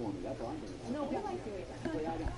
for me. That's all I'm doing. No, we like doing that.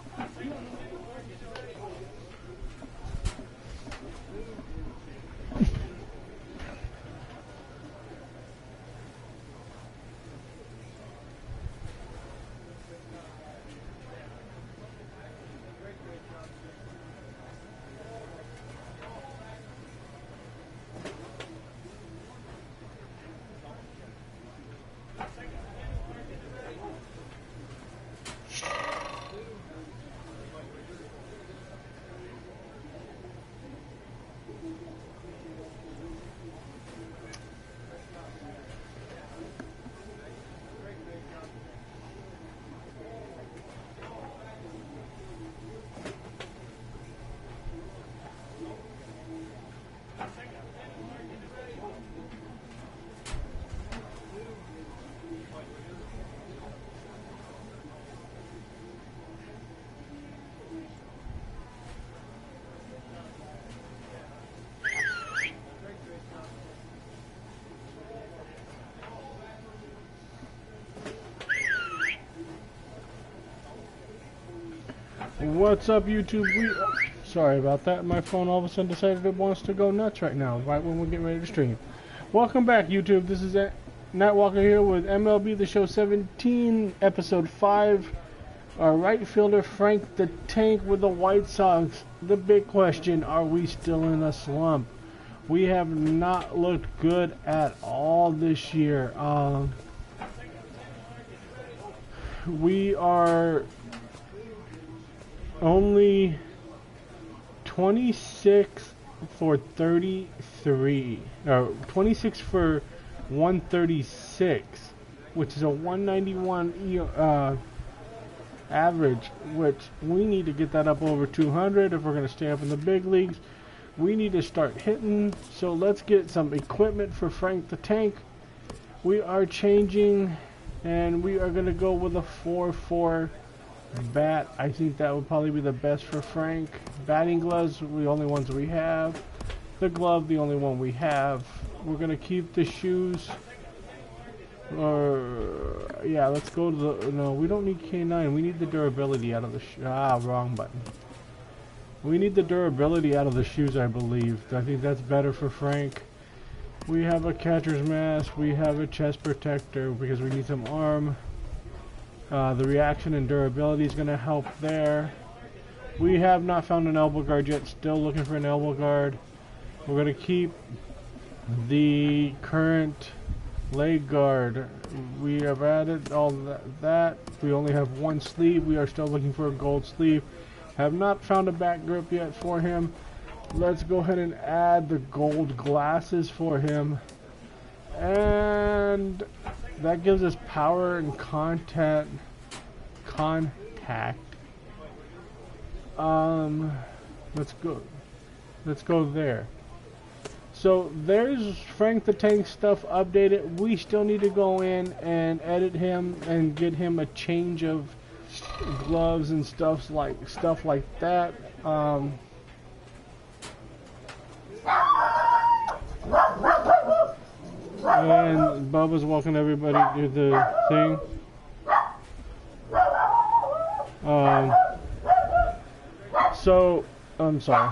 What's up, YouTube? Sorry about that. My phone all of a sudden decided it wants to go nuts right now, right when we're getting ready to stream. Welcome back, YouTube. This is Nitewlker here with MLB the Show 17, Episode 5. Our right fielder, Frank the Tank with the White Sox. The big question, are we still in a slump? We have not looked good at all this year. We are only 26 for 33, or 26 for 136, which is a 191 average, which we need to get that up over 200 if we're going to stay up in the big leagues. We need to start hitting, so let's get some equipment for Frank the Tank. We are changing, and we are going to go with a 4-4 bat. I think that would probably be the best for Frank. Batting gloves, the only ones we have. The glove, the only one we have. We're gonna keep the shoes. Or yeah, let's go to the. No, we don't need K9. We need the durability out of the. Wrong button. We need the durability out of the shoes, I believe. I think that's better for Frank. We have a catcher's mask. We have a chest protector because we need some arm. The reaction and durability is going to help there. We have not found an elbow guard yet. Still looking for an elbow guard. We're going to keep the current leg guard. We have added all that. We only have one sleeve. We are still looking for a gold sleeve. Have not found a back grip yet for him. Let's go ahead and add the gold glasses for him. And that gives us power and contact. Let's go there. So there's Frank the Tank stuff updated. We still need to go in and edit him and get him a change of gloves and stuff like that. And Bubba's walking everybody to the thing. So, I'm sorry.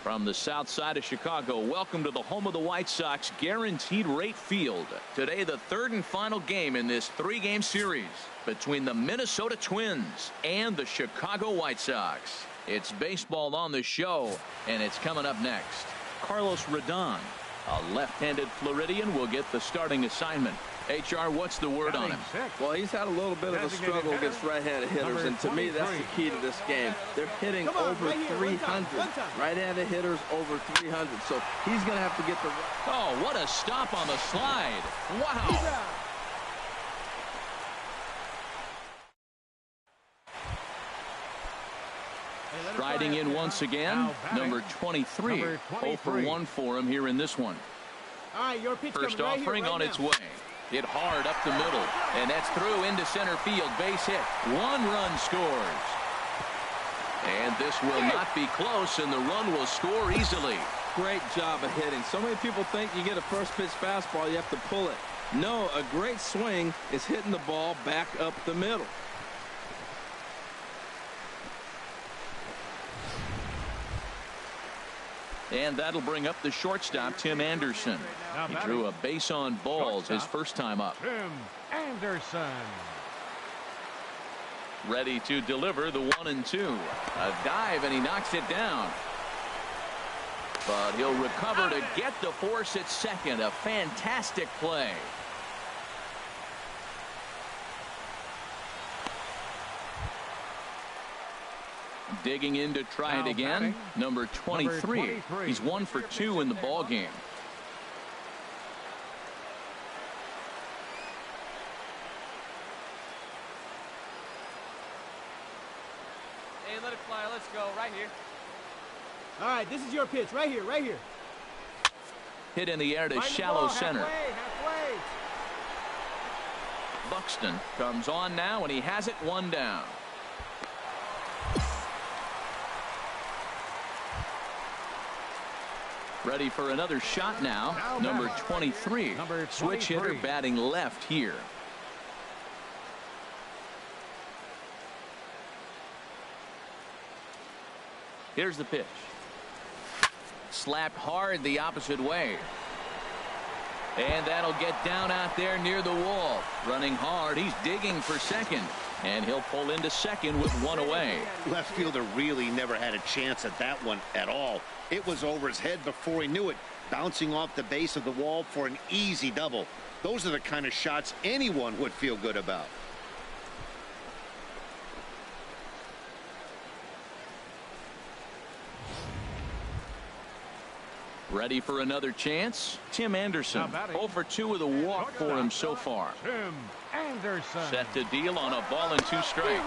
From the south side of Chicago, welcome to the home of the White Sox, Guaranteed Rate Field. Today, the third and final game in this three-game series between the Minnesota Twins and the Chicago White Sox. It's baseball on the show, and it's coming up next. Carlos Rodon, a left-handed Floridian, will get the starting assignment. HR, what's the word on him? Well, he's had a little bit of a struggle against right-handed hitters, and to me, that's the key to this game. They're hitting over 300. Right-handed hitters over 300, so he's going to have to get the... Oh, what a stop on the slide. Wow. Striding in once again, number 23. 0 for 1 for him here in this one. First offering on its way. Hit hard up the middle, and that's through into center field. Base hit. 1 run scores. And this will not be close, and the run will score easily. Great job of hitting. So many people think you get a first pitch fastball, you have to pull it. No, a great swing is hitting the ball back up the middle. And that'll bring up the shortstop, Tim Anderson. He drew a base on balls his first time up. Tim Anderson. Ready to deliver the 1-2. A dive, and he knocks it down. But he'll recover to get the force at second. A fantastic play. Digging in to try it again. Number 23. He's 1 for 2 in the ball game. Hey, let it fly. Let's go right here. All right, this is your pitch right here, right here. Hit in the air to shallow center. Halfway. Buxton comes on now, and he has it 1 down. Ready for another shot now. Number 23. Switch hitter batting left here. Here's the pitch. Slapped hard the opposite way. And that'll get down out there near the wall. Running hard. He's digging for second. And he'll pull into second with 1 away. Left fielder really never had a chance at that one at all. It was over his head before he knew it, bouncing off the base of the wall for an easy double. Those are the kind of shots anyone would feel good about. Ready for another chance? Tim Anderson. 0 for 2 with a walk for him so far. Tim Anderson. Set to deal on a ball and 2 strikes.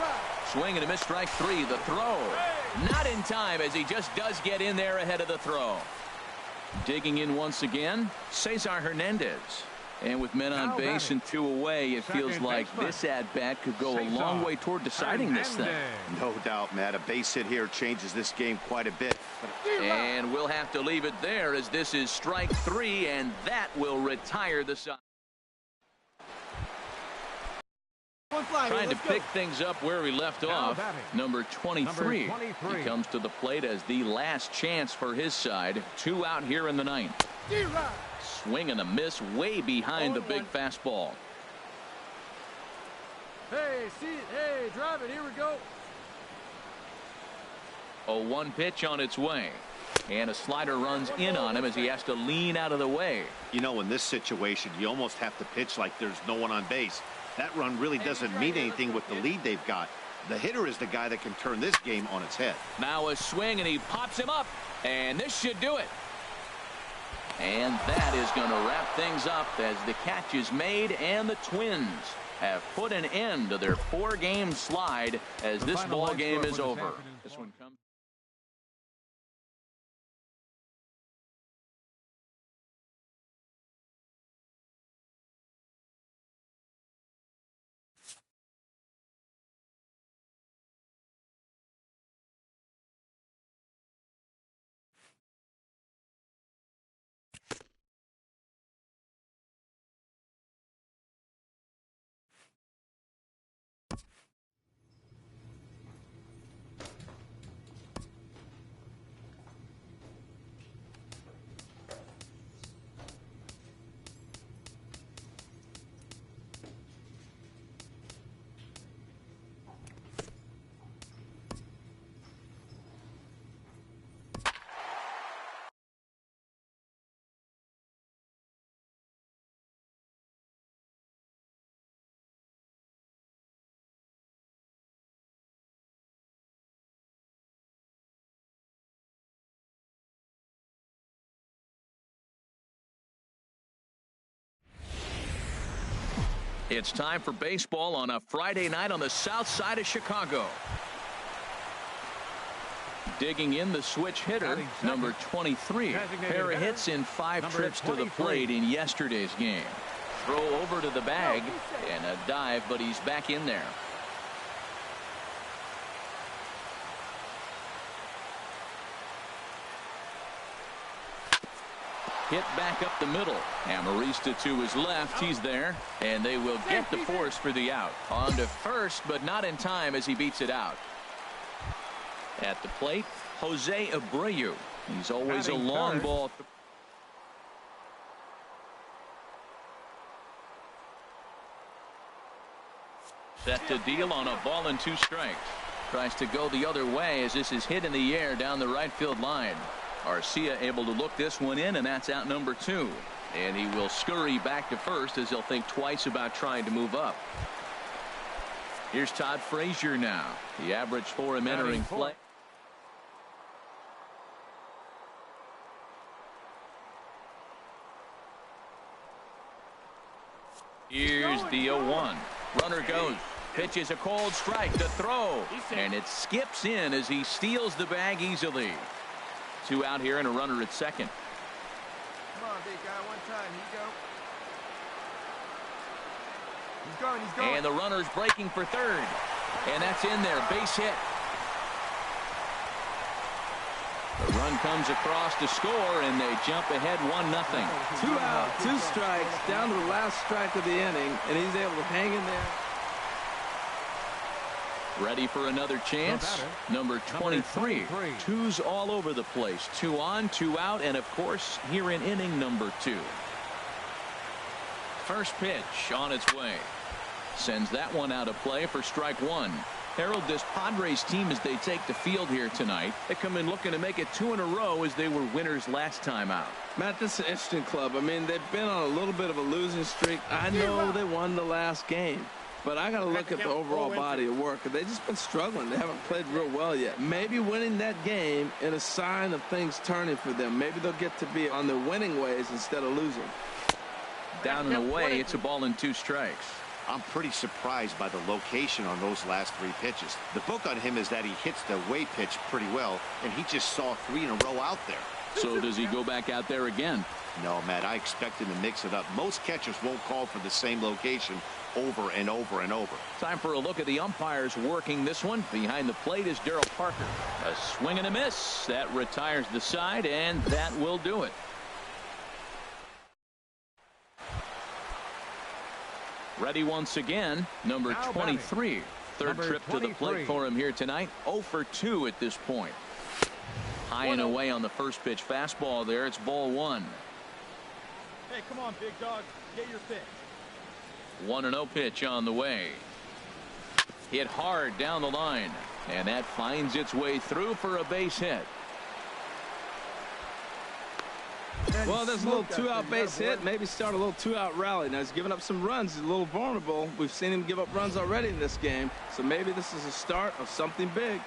Swing and a miss, strike 3. The throw. Not in time, as he just does get in there ahead of the throw. Digging in once again, Cesar Hernandez. And with men on base and 2 away, it feels like this at-bat could go a long way toward deciding this thing. No doubt, Matt. A base hit here changes this game quite a bit. And we'll have to leave it there, as this is strike 3, and that will retire the side. Trying to pick things up where we left off. Number 23. He comes to the plate as the last chance for his side. 2 out here in the 9th. Swing and a miss way behind the big fastball. Hey, see it. Hey, drive it. Here we go. A 1 pitch on its way. And a slider runs in on him as he has to lean out of the way. You know, in this situation, you almost have to pitch like there's no one on base. That run really doesn't mean anything with the lead they've got. The hitter is the guy that can turn this game on its head. Now a swing, and he pops him up. And this should do it. And that is going to wrap things up as the catch is made, and the Twins have put an end to their 4-game slide as this ball game is over. This one comes. It's time for baseball on a Friday night on the south side of Chicago. Digging in the switch hitter, number 23. Pair of hits in 5 trips to the plate in yesterday's game. Throw over to the bag and a dive, but he's back in there. Hit back up the middle. Amarista to his left. He's there. And they will get the force for the out. On to first, but not in time as he beats it out. At the plate, Jose Abreu. He's always a long ball. Set to deal on a ball and 2 strikes. Tries to go the other way as this is hit in the air down the right field line. Arcia able to look this one in, and that's out number 2. And he will scurry back to first as he'll think twice about trying to move up. Here's Todd Frazier now. The average for him entering play. Here's the 0-1. Runner goes. Pitches a cold strike. The throw. And it skips in as he steals the bag easily. 2 out here and a runner at second. Come on, big guy. One time. Here you go. He's going. And the runner's breaking for third. And that's in there. Base hit. The run comes across to score, and they jump ahead 1-0. 2 out, 2 strikes, down to the last strike of the inning, and he's able to hang in there. Ready for another chance. Number 23. 2's all over the place. 2 on, 2 out, and of course here in inning number 2. First pitch on its way. Sends that one out of play for strike 1. Harold, this Padres team, as they take the field here tonight, they come in looking to make it 2 in a row as they were winners last time out. Matt, this is an interesting club. I mean, they've been on a little bit of a losing streak. I know they won the last game, but I got to look at the overall body of work. They've just been struggling. They haven't played real well yet. Maybe winning that game is a sign of things turning for them. Maybe they'll get to be on their winning ways instead of losing. Down and away, it's a ball and 2 strikes. I'm pretty surprised by the location on those last 3 pitches. The book on him is that he hits the way pitch pretty well, and he just saw 3 in a row out there. So does he go back out there again? No, Matt, I expect him to mix it up. Most catchers won't call for the same location over and over and over. Time for a look at the umpires working this one. Behind the plate is Darryl Parker. A swing and a miss. That retires the side, and that will do it. Ready once again, number 23. Third trip to the plate for him here tonight. 0 for 2 at this point. High and away on the first pitch fastball there. It's ball 1. Hey, come on, big dog. Get your pitch. 1-0 pitch on the way. Hit hard down the line. And that finds its way through for a base hit. Well, there's a little 2-out base hit. Maybe start a little 2-out rally. Now, he's giving up some runs. He's a little vulnerable. We've seen him give up runs already in this game. So maybe this is a start of something big.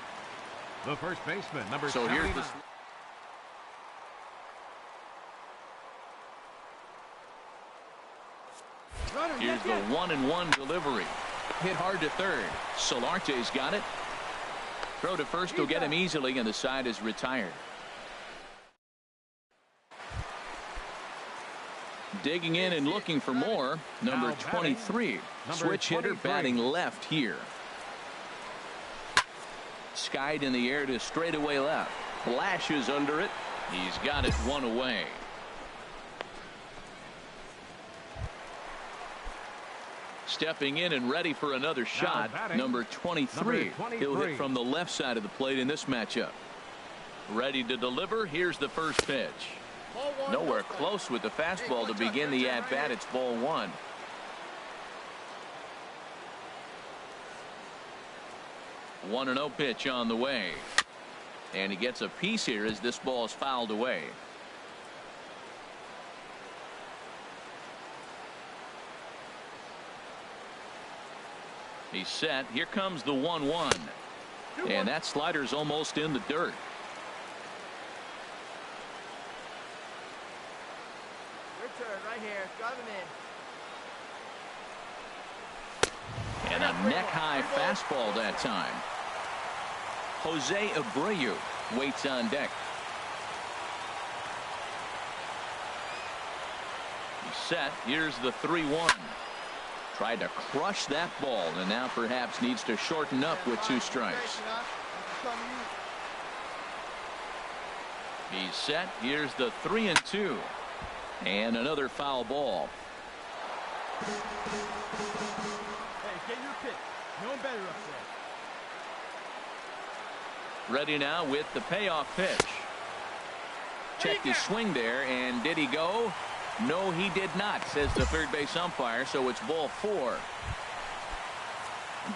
The first baseman, number 79. So here's the... Here's the 1-1 delivery. Hit hard to third. Solarte's got it. Throw to first will get him easily, and the side is retired. Digging in and looking for more. Number 23. Switch hitter batting left here. Skied in the air to straightaway left. Flashes under it. He's got it 1 away. Stepping in and ready for another shot. Number 23. He'll hit from the left side of the plate in this matchup. Ready to deliver. Here's the first pitch. Nowhere close with the fastball to begin the at-bat. It's ball 1. One 1-0 pitch on the way. And he gets a piece here as this ball is fouled away. He's set. Here comes the 1-1. And that slider's almost in the dirt. Your turn right here. Drive him in. And a neck-high fastball that time. Jose Abreu waits on deck. He's set. Here's the 3-1. Tried to crush that ball, and now perhaps needs to shorten up with 2 strikes. He's set. Here's the 3-2. And another foul ball. Hey, get your pitch. No one better up there. Ready now with the payoff pitch. Checked his swing there, and did he go? No, he did not, says the third base umpire, so it's ball 4.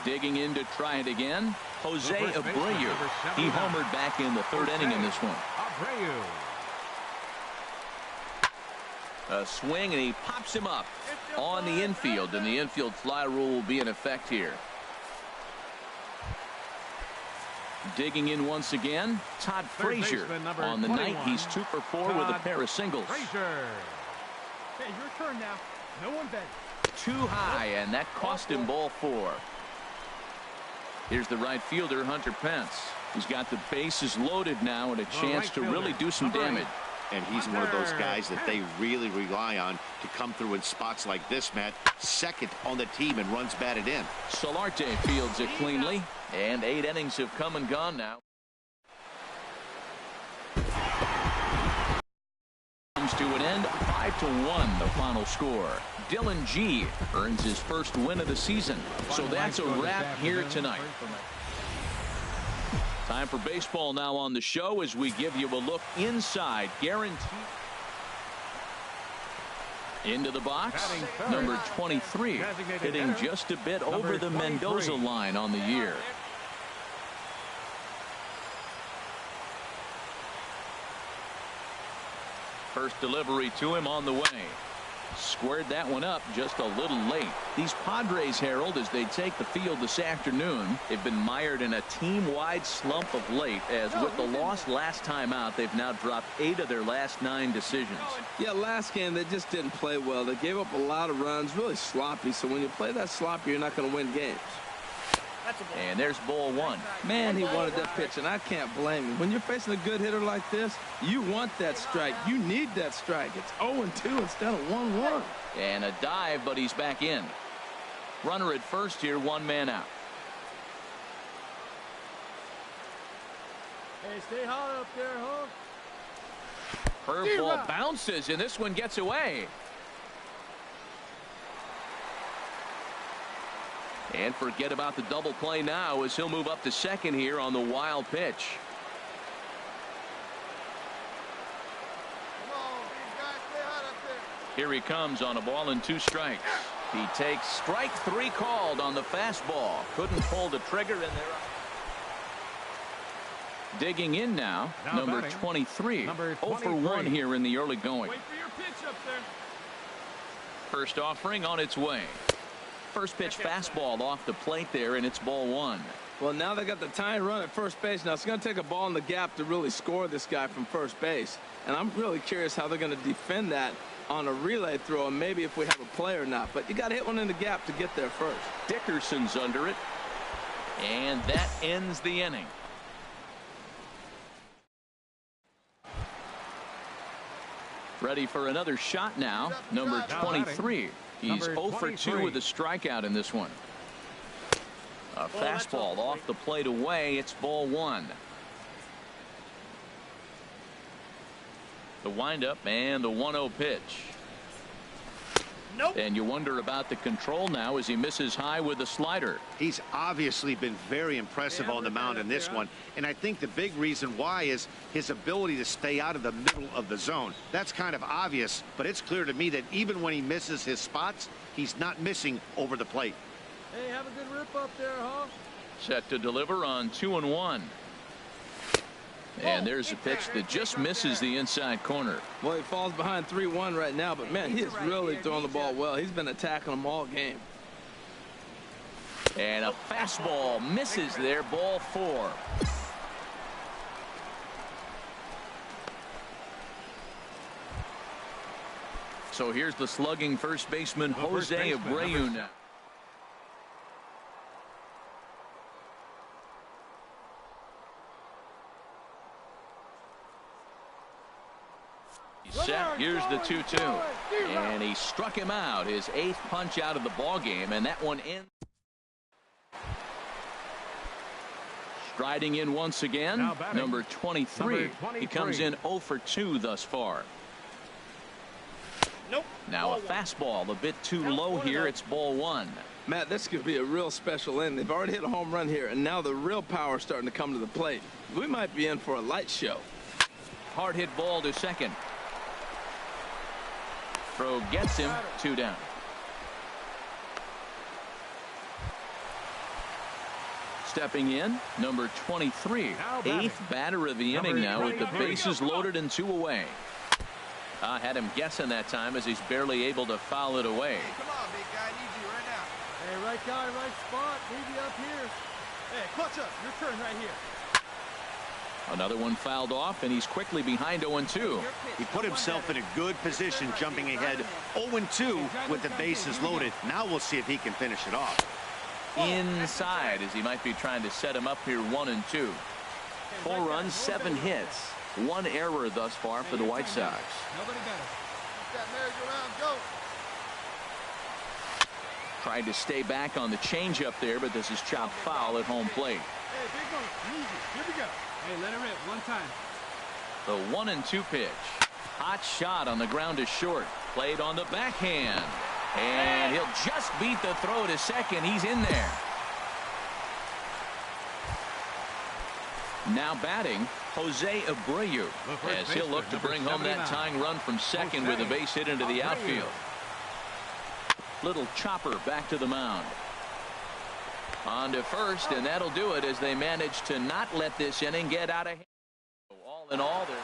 Digging in to try it again. Jose Abreu. He homered back in the 3rd inning in this one. A swing, and he pops him up on the infield, and the infield fly rule will be in effect here. Digging in once again, Todd Frazier. On the night, he's 2 for 4 with a pair of singles. Hey, your turn now. No one better. Too high, and that cost him ball 4. Here's the right fielder, Hunter Pence. He's got the bases loaded now and a chance to really do some damage. And he's one of those guys that they really rely on to come through in spots like this, Matt. Second on the team and runs batted in. Solarte fields it cleanly, and 8 innings have come and gone now. Comes to an end, 5-1 the final score. Dylan G earns his first win of the season. So that's a wrap here tonight. Time for baseball now on the show as we give you a look inside. Guaranteed. Into the box, number 23, hitting just a bit over the Mendoza line on the year. First delivery to him on the way. Squared that one up just a little late. These Padres, Harold, as they take the field this afternoon, they've been mired in a team-wide slump of late, as with the loss last time out, they've now dropped 8 of their last 9 decisions. Yeah, last game they just didn't play well. They gave up a lot of runs, really sloppy. So when you play that sloppy, you're not going to win games. And there's ball 1. Man, he wanted that pitch, and I can't blame him. When you're facing a good hitter like this, you want that strike. You need that strike. It's 0-2 instead of 1-1. And a dive, but he's back in. Runner at first here, 1 man out. Hey, stay hot up there, huh? Curveball bounces, and this one gets away. And forget about the double play now as he'll move up to second here on the wild pitch. Here he comes on a ball and 2 strikes. He takes strike 3 called on the fastball. Couldn't pull the trigger, and they're up. Digging in now, number 23. 0 for 1 here in the early going. Wait for your pitch up there. First offering on its way. First pitch fastball off the plate there, and it's ball 1. Well, now they got the tying run at first base. Now it's going to take a ball in the gap to really score this guy from first base. And I'm really curious how they're going to defend that on a relay throw, and maybe if we have a play or not. But you got to hit one in the gap to get there first. Dickerson's under it. And that ends the inning. Ready for another shot now. Number 23. He's 0 for 2 with a strikeout in this one. A fastball off the plate away. It's ball 1. The windup and the 1-0 pitch. Nope. And you wonder about the control now as he misses high with a slider. He's obviously been very impressive on the mound in this one, and I think the big reason why is his ability to stay out of the middle of the zone. That's kind of obvious, but it's clear to me that even when he misses his spots, he's not missing over the plate. Hey, have a good rip up there, huh? Set to deliver on 2-1. And there's a pitch that just misses the inside corner. Well, he falls behind 3-1 right now, but man, he is really throwing the ball well. He's been attacking them all game. And a fastball misses there, ball 4. So here's the slugging first baseman Jose Abreu now. Set. Here's the 2-2. And he struck him out. His 8th punch out of the ball game, and that one ends. Striding in once again, number 23. He comes in 0 for 2 thus far. Nope. Now a fastball a bit too low here. It's ball 1. Matt, this could be a real special inning. They've already hit a home run here, and now the real power is starting to come to the plate. We might be in for a light show. Hard hit ball to second. Throw gets him. 2 down. Stepping in, number 23. 8th batter of the inning now with the bases loaded and 2 away. Had him guessing that time as he's barely able to foul it away. Hey, come on, big guy. Need you right now. Hey, right guy, right spot. Need you up here. Hey, clutch up. Your turn right here. Another one fouled off, and he's quickly behind 0-2. He put himself in a good position, jumping ahead 0-2 with the bases loaded. Now we'll see if he can finish it off. Inside, as he might be trying to set him up here. 1-2. 4 runs, 7 hits. 1 error thus far for the White Sox. Nobody better. Keep that merry-go-round going. Tried to stay back on the changeup there, but this is chopped foul at home plate. Hey, big one. Easy. Here we go. Hey, let it rip. One time. The 1-2 pitch. Hot shot on the ground to short. Played on the backhand. And he'll just beat the throw to second. He's in there. Now batting, Jose Abreu, as he'll look to bring home that tying run from second with a base hit into the outfield. Little chopper back to the mound. On to first, and that'll do it as they manage to not let this inning get out of hand. All in all, they're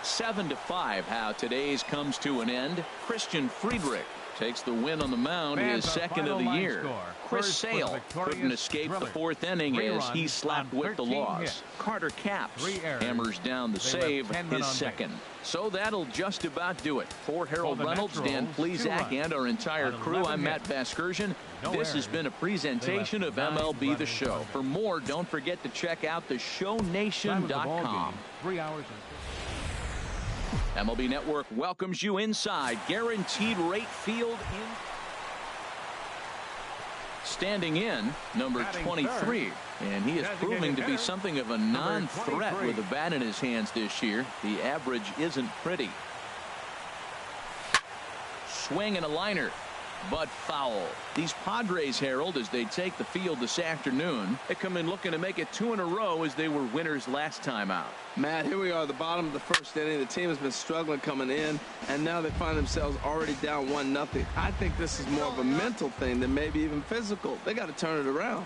7-5 how today's comes to an end. Christian Friedrich takes the win on the mound, his second of the year. Chris Sale couldn't escape the 4th inning as he slapped with the loss. Carter Capps hammers down the save, his second. So that'll just about do it. For Harold Reynolds, Dan Plesac, and our entire crew, I'm Matt Vasgersian. This has been a presentation of MLB The Show. For more, don't forget to check out theshownation.com. 3 hours and MLB Network welcomes you inside Guaranteed Rate Field. Standing in, number 23. And he is proving to be something of a non-threat with a bat in his hands this year. The average isn't pretty. Swing and a liner, but foul. These Padres, Harold, as they take the field this afternoon, they come in looking to make it 2 in a row as they were winners last time out. Matt, here we are, the bottom of the 1st inning. The team has been struggling coming in, and now they find themselves already down 1-0. I think this is more of a mental thing than maybe even physical. They got to turn it around.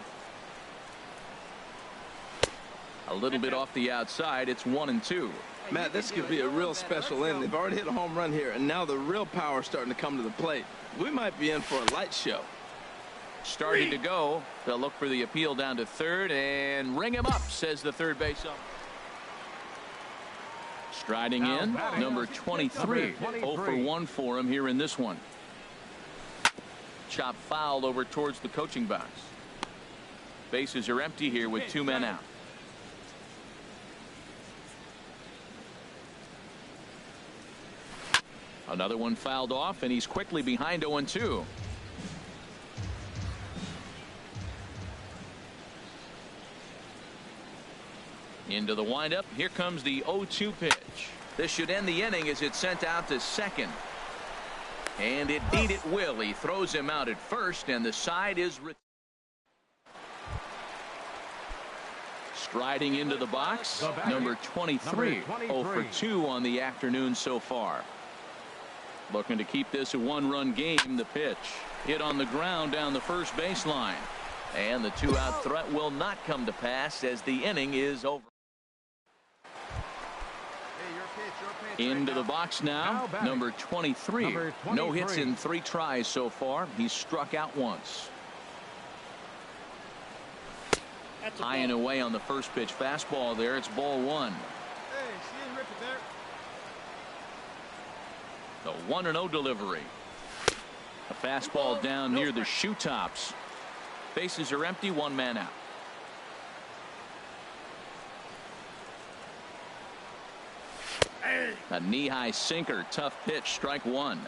A little bit off the outside. It's 1-2. Matt, this could be a real special inning. They've already hit a home run here, and now the real power is starting to come to the plate. We might be in for a light show. Starting to go. They'll look for the appeal down to third and ring him up, says the third base ump. Striding in, number 23. 0 for 1 for him here in this one. Chop fouled over towards the coaching box. Bases are empty here with 2 men out. Another one fouled off, and he's quickly behind 0-2. Into the windup. Here comes the 0-2 pitch. This should end the inning as it's sent out to second. And indeed it will. He throws him out at first, and the side is striding into the box. Number 23. 0 for 2 on the afternoon so far. Looking to keep this a 1-run game. The pitch hit on the ground down the first baseline. And the 2-out threat will not come to pass as the inning is over. Into the box now, number 23. No hits in 3 tries so far. He's struck out once. High and away on the first pitch fastball there. It's ball 1. Hey, she didn't rip it there. The 1-0 delivery. A fastball down near the shoe tops. Bases are empty, 1 man out. A knee-high sinker, tough pitch, strike one.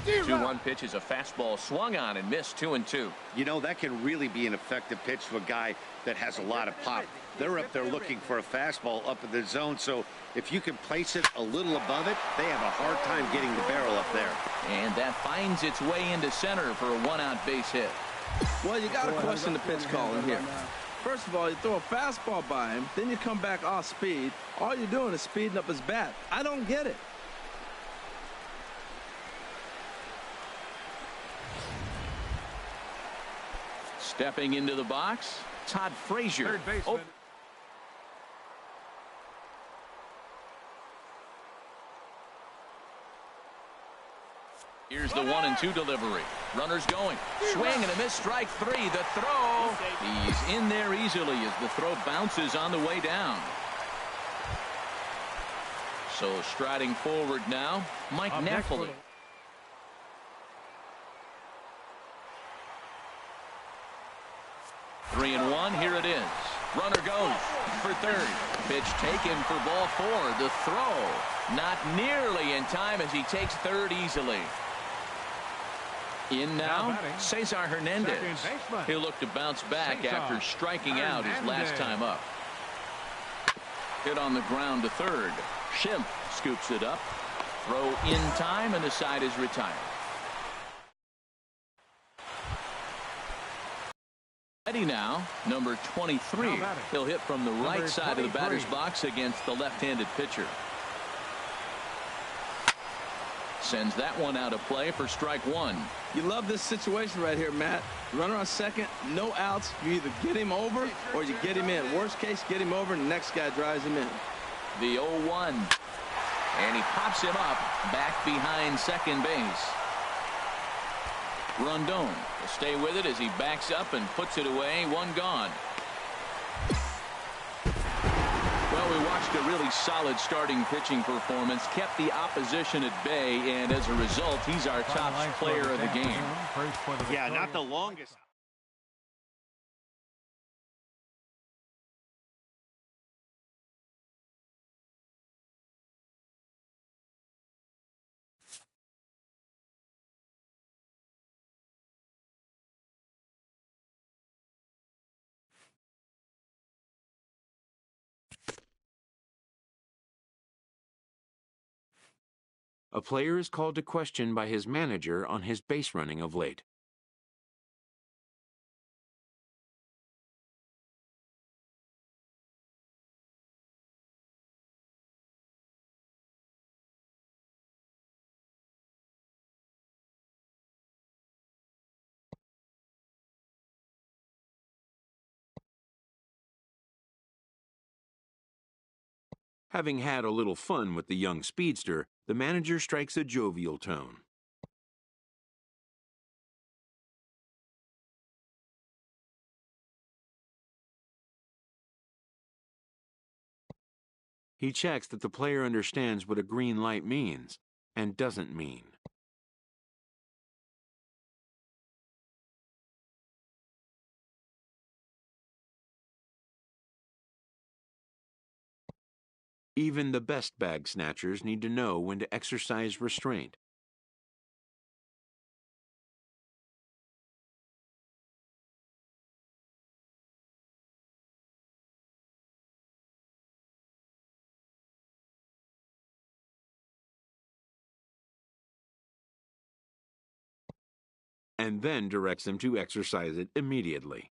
2-1 pitch is a fastball swung on and missed. 2-2. You know, that can really be an effective pitch to a guy that has a lot of pop. They're up there looking for a fastball up in the zone, so if you can place it a little above it, they have a hard time getting the barrel up there. And that finds its way into center for a one-out base hit. Well, you got to question the pitch calling here. First of all, you throw a fastball by him, then you come back off speed. All you're doing is speeding up his bat. I don't get it. Stepping into the box, Todd Frazier. Third baseman. Here's the 1-2 delivery. Runners going. Swing and a miss. Strike three. The throw. He's in there easily as the throw bounces on the way down. So striding forward now, Mike Napoli. 3-1. Here it is. Runner goes for third. Pitch taken for ball four. The throw not nearly in time as he takes third easily. In now, Cesar Hernandez. He'll look to bounce back after striking out his last time up. Hit on the ground to third. Schimpf scoops it up. Throw in time, and the side is retired. Ready now, number 23. He'll hit from the right side of the batter's box against the left-handed pitcher. Sends that one out of play for strike one. You love this situation right here, Matt. Runner on second, no outs. You either get him over or you get him in. Worst case, get him over, and the next guy drives him in. The 0-1. And he pops him up back behind second base. Rondon will stay with it as he backs up and puts it away. One gone. Well, we watched a really solid starting pitching performance, kept the opposition at bay, and as a result, he's our top player of the game. Yeah, not the longest. A player is called to question by his manager on his base running of late. Having had a little fun with the young speedster, the manager strikes a jovial tone. He checks that the player understands what a green light means and doesn't mean. Even the best bag snatchers need to know when to exercise restraint. And then directs them to exercise it immediately.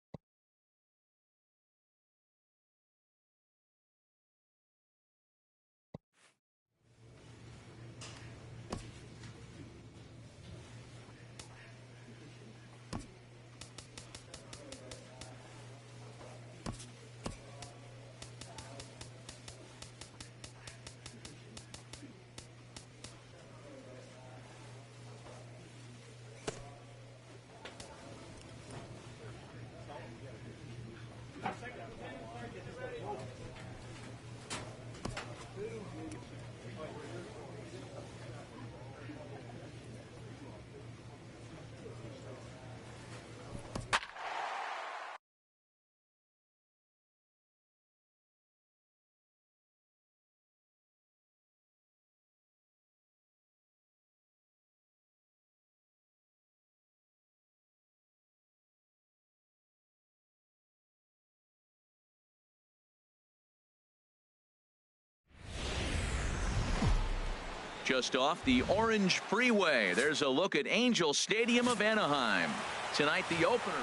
Just off the Orange Freeway, there's a look at Angel Stadium of Anaheim. Tonight, the opener,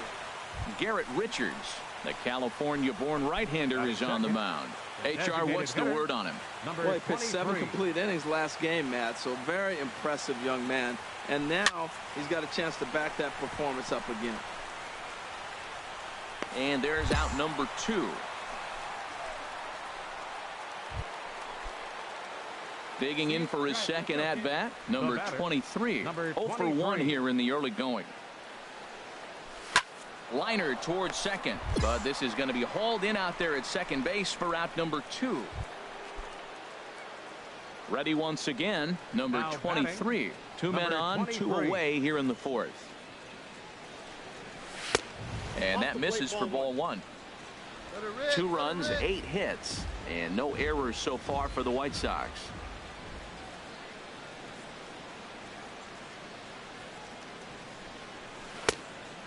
Garrett Richards, the California-born right-hander, is on the mound. HR, what's the word on him? Well, he pitched 7 complete innings last game, Matt, so very impressive young man. And now he's got a chance to back that performance up again. And there's out number 2. Digging in for his second at-bat, number 23. 0 for 1 here in the early going. Liner towards second, but this is going to be hauled in out there at second base for out number 2. Ready once again, number 23. 2 men on, 2 away here in the 4th. And that misses for ball 1. 2 runs, 8 hits, and no errors so far for the White Sox.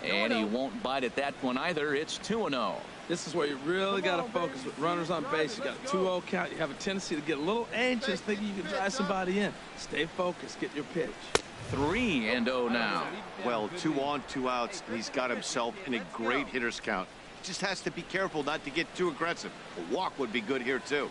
And he won't bite at that one either. It's 2-0. This is where you really got to focus with runners on base. You got a 2-0 count. You have a tendency to get a little anxious thinking you can drive somebody in. Stay focused. Get your pitch. 3-0 now. Well, 2 on, 2 outs, and he's got himself in a great hitter's count. Just has to be careful not to get too aggressive. A walk would be good here, too.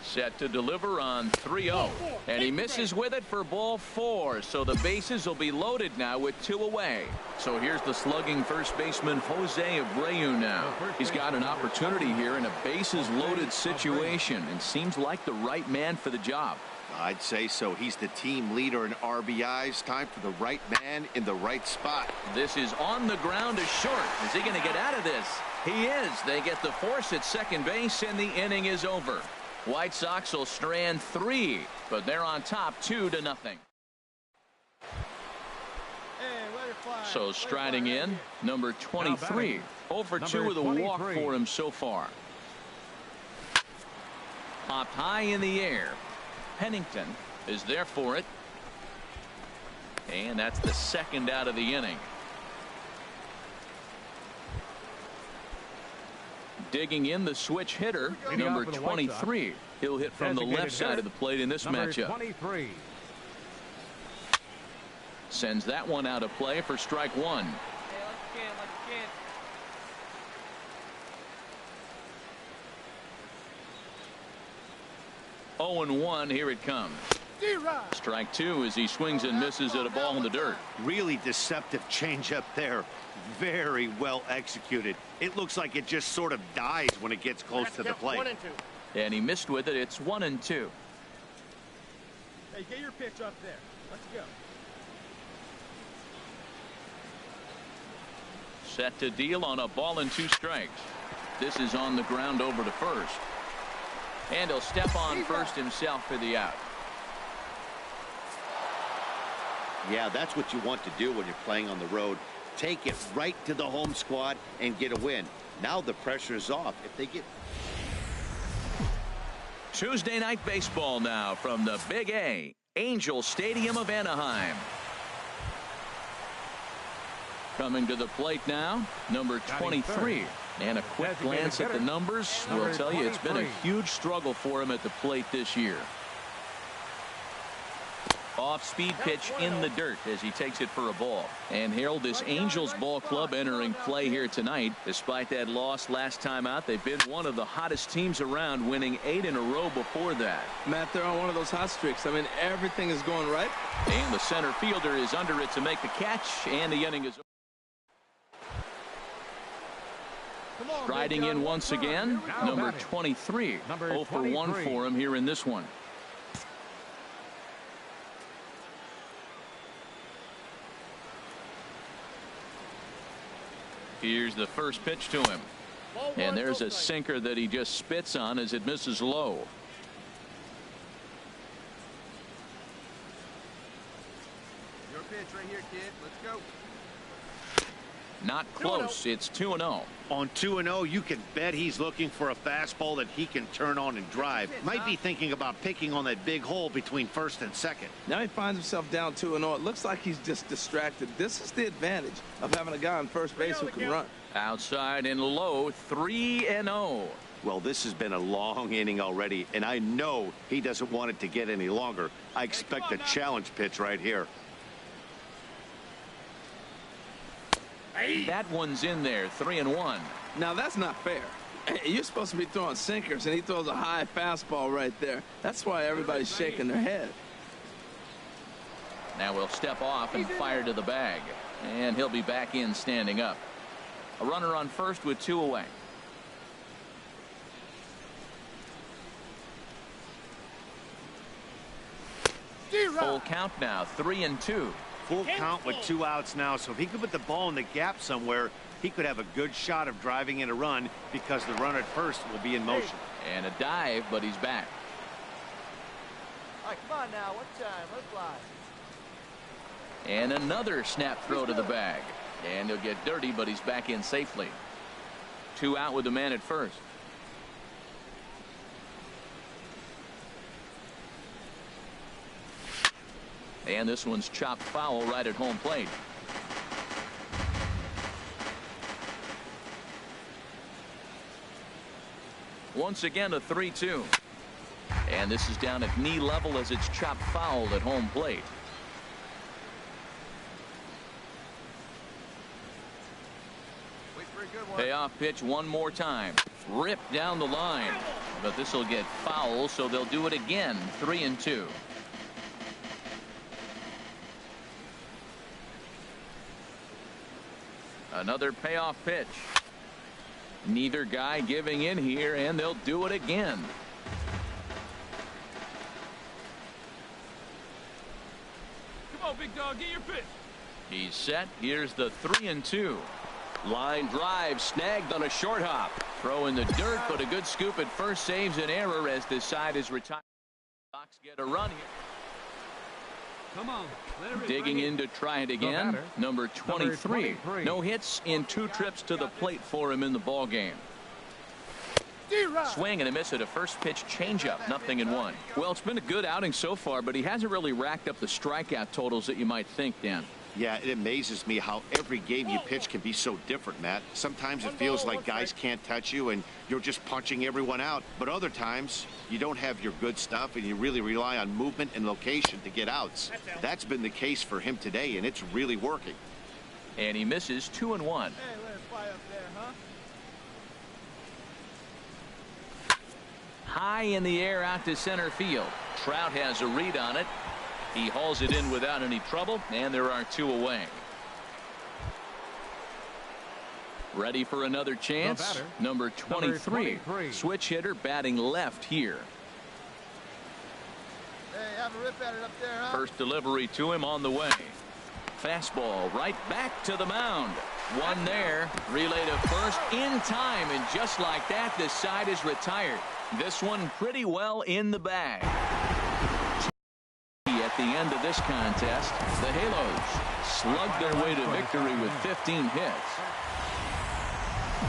Set to deliver on 3-0. And he misses with it for ball 4. So the bases will be loaded now with 2 away. So here's the slugging first baseman Jose Abreu now. He's got an opportunity here in a bases loaded situation and seems like the right man for the job. I'd say so. He's the team leader in RBIs. Time for the right man in the right spot. This is on the ground to short. Is he going to get out of this? He is. They get the force at second base and the inning is over. White Sox will strand 3, but they're on top 2-0. So striding in, number 23. 0 for 2 with a walk for him so far. Popped high in the air. Pennington is there for it. And that's the second out of the inning. Digging in the switch hitter, number 23. He'll hit from the left side of the plate in this matchup. Sends that one out of play for strike 1. 0-1, here it comes. Strike 2 as he swings and misses at a ball in the dirt. Really deceptive changeup there. Very well executed. It looks like it just sort of dies when it gets close to the plate. And he missed with it. It's 1-2. Hey, get your pitch up there. Let's go. Set to deal on a ball and 2 strikes. This is on the ground over to first. And he'll step on first himself for the out. Yeah, that's what you want to do when you're playing on the road. Take it right to the home squad and get a win. Now the pressure is off. If they get Tuesday night baseball now from the Big A, Angel Stadium of Anaheim. Coming to the plate now, number 23. And a quick glance at the numbers will tell you it's been a huge struggle for him at the plate this year. Off-speed pitch in the dirt as he takes it for a ball. And Harold, this Angels ball club entering play here tonight. Despite that loss last time out, they've been one of the hottest teams around, winning 8 in a row before that. Matt, they're on one of those hot streaks. I mean, everything is going right. And the center fielder is under it to make the catch, and the inning is over. Striding in once again, number 23. 0 for 1 for him here in this one. Here's the first pitch to him. And there's a sinker that he just spits on as it misses low. Your pitch right here, kid. Let's go. Not close. It's 2-0. on 2-0, you can bet he's looking for a fastball that he can turn on and drive. Might be thinking about picking on that big hole between first and second. Now he finds himself down 2-0. It looks like he's just distracted. This is the advantage of having a guy on first base who can run. Outside and low, 3-0. Well, this has been a long inning already, and I know he doesn't want it to get any longer. I expect a challenge pitch right here. That one's in there, 3-1. Now, that's not fair. You're supposed to be throwing sinkers, and he throws a high fastball right there. That's why everybody's shaking their head. Now we'll step off and fire to the bag. And he'll be back in standing up. A runner on first with 2 away. Full count now, 3-2. Full count with 2 outs now, so if he could put the ball in the gap somewhere, he could have a good shot of driving in a run because the runner at first will be in motion. And a dive, but he's back. All right, come on now. What time? Let's fly. And another snap throw to the bag. And he'll get dirty, but he's back in safely. 2 out with the man at first. And this one's chopped foul right at home plate. Once again, a 3-2. And this is down at knee level as it's chopped foul at home plate. Payoff pitch one more time. Ripped down the line. But this will get foul, so they'll do it again. 3-2. Another payoff pitch. Neither guy giving in here, and they'll do it again. Come on, big dog, get your pitch. He's set. Here's the 3-2. Line drive snagged on a short hop. Throw in the dirt, but a good scoop at first saves an error as this side is retired. Sox get a run here. Come on. Digging in to try it again. Number 23. No hits in 2 trips to the plate for him in the ball game. Swing and a miss at a first pitch changeup. 0-1. Well, it's been a good outing so far, but he hasn't really racked up the strikeout totals that you might think, Dan. Yeah, it amazes me how every game you pitch can be so different, Matt. Sometimes it feels like guys can't touch you and you're just punching everyone out. But other times you don't have your good stuff and you really rely on movement and location to get outs. That's been the case for him today, and it's really working. And he misses 2-1. Hey, let it fly up there, huh? High in the air out to center field. Trout has a read on it. He hauls it in without any trouble, and there are 2 away. Ready for another chance. Number 23. Switch hitter batting left here. Hey, have a rip at it up there, huh? First delivery to him on the way. Fastball right back to the mound. One there. Relay to first in time, and just like that, this side is retired. This one pretty well in the bag. At the end of this contest, the Halos slugged their way to victory with 15 hits.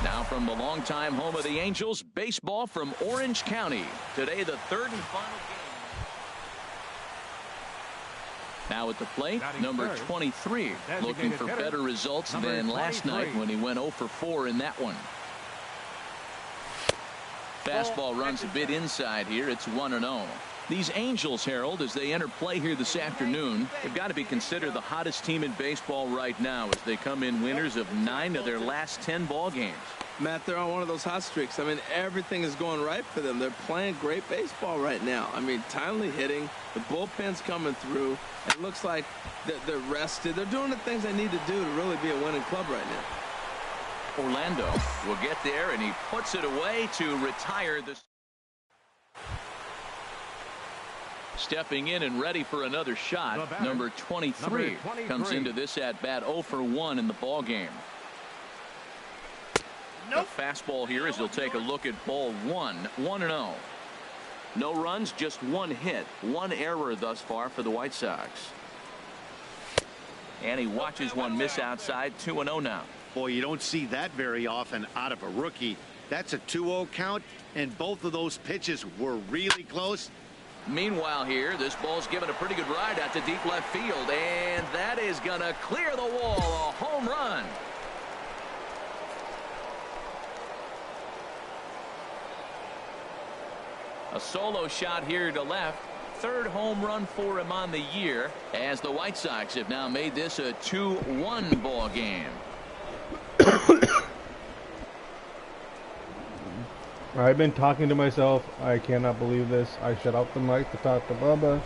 Now from the longtime home of the Angels, baseball from Orange County. Today, the 3rd and final game. Now at the plate, number 23, looking for better results than last night when he went 0 for 4 in that one. Fastball runs a bit inside here. It's 1-0. These Angels, Harold, as they enter play here this afternoon, have got to be considered the hottest team in baseball right now as they come in winners of 9 of their last 10 ball games. Matt, they're on one of those hot streaks. I mean, everything is going right for them. They're playing great baseball right now. I mean, timely hitting, the bullpen's coming through. It looks like they're rested. They're doing the things they need to do to really be a winning club right now. Orlando will get there, and he puts it away to retire the. Stepping in and ready for another shot, number 23 comes into this at bat 0 for 1 in the ball game. The fastball here as he'll take a look at ball 1, 1-0. No runs, just 1 hit, 1 error thus far for the White Sox. And he watches one miss outside. 2-0 now. Boy, you don't see that very often out of a rookie. That's a 2-0 count, and both of those pitches were really close. Meanwhile here, this ball's given a pretty good ride out to deep left field, and that is going to clear the wall. A home run. A solo shot here to left. Third home run for him on the year, as the White Sox have now made this a 2-1 ball game. I've been talking to myself. I cannot believe this. I shut out the mic to talk to Bubba.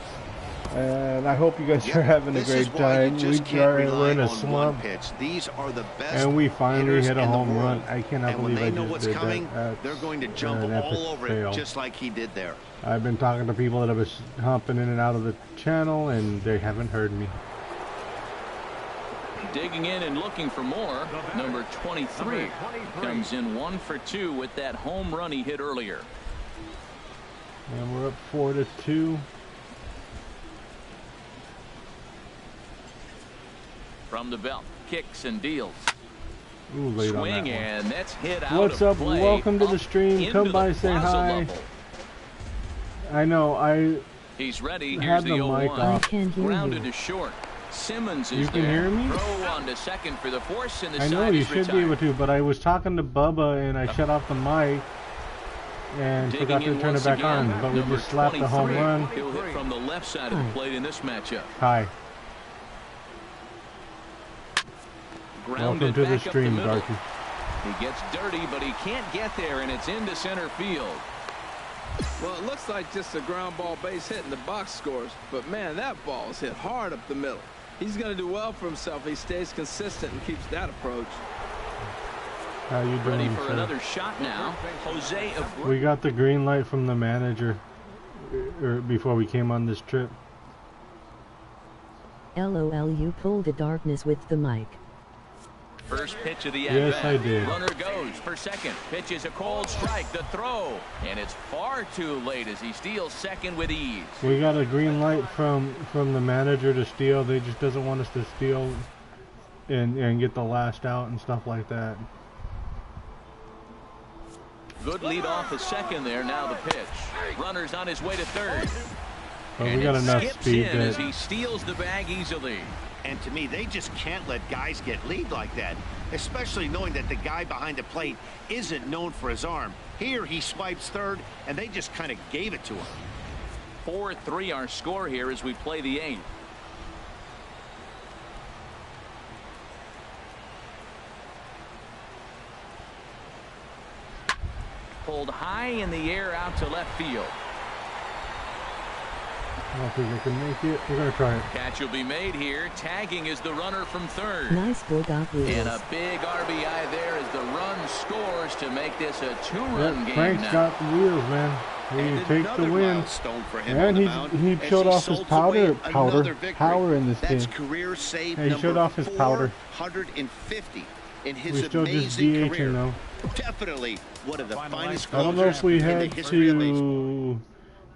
And I hope you guys are having a great time. We're in a slump. These are the best, and we finally hit a home run. I cannot and believe I know just what's did coming, that. They're going to jump all over it just like he did there. I've been talking to people that have been hopping in and out of the channel, and they haven't heard me. Digging in and looking for more. Number 23 comes in 1 for 2 with that home run he hit earlier. And we're up 4-2. From the belt, kicks and deals. Ooh, late swing on that and that's hit out. What's of up? Play, welcome to the stream. Come by, say hi. Level. I know. He's ready. Here's have the mic 0-1. off. Grounded to short. Simmons is you can there. hear me? Throw on to second for the force, and the I know side you is should retired. be able to, but I was talking to Bubba and I shut off the mic and Digging forgot to in turn it once back again, on. But we number just slapped the home 23. run. He'll hit from the left side of the plate in this matchup. Hi. Grounded welcome to the back stream, up the middle. Darky. He gets dirty, but he can't get there, and it's into center field. Well, it looks like just a ground ball base hit in the box scores, but man, that ball is hit hard up the middle. He's going to do well for himself if he stays consistent and keeps that approach. How you doing, Ready for sir? another shot now. Jose. We got the green light from the manager before we came on this trip. LOL, you pulled the darkness with the mic. First pitch of the yes, at-bat. I did. Runner goes for second. Pitch is a cold strike. The throw. And it's far too late as he steals second with ease. We got a green light from the manager to steal. They just doesn't want us to steal and get the last out and stuff like that. Good lead off the second there. Now the pitch. Runner's on his way to third. But and we got it enough skips speed in that as he steals the bag easily. And to me, they just can't let guys get lead like that, especially knowing that the guy behind the plate isn't known for his arm. Here he swipes third, and they just kind of gave it to him. 4-3 our score here as we play the 8th. Pulled high in the air out to left field. I don't think I can make it. We're going to try it. Catch will be made here. Tagging is the runner from third. Nice boy, got wheels. And a big RBI there as the run scores to make this a 2-run game Frank's now. got the wheels, man. He takes the win. For him And he showed off his power in this game. That's career save he showed off his powder. 450 in his We still just amazing DHing career. though. Definitely one of the finest I don't know if we closers in the head history of baseball. to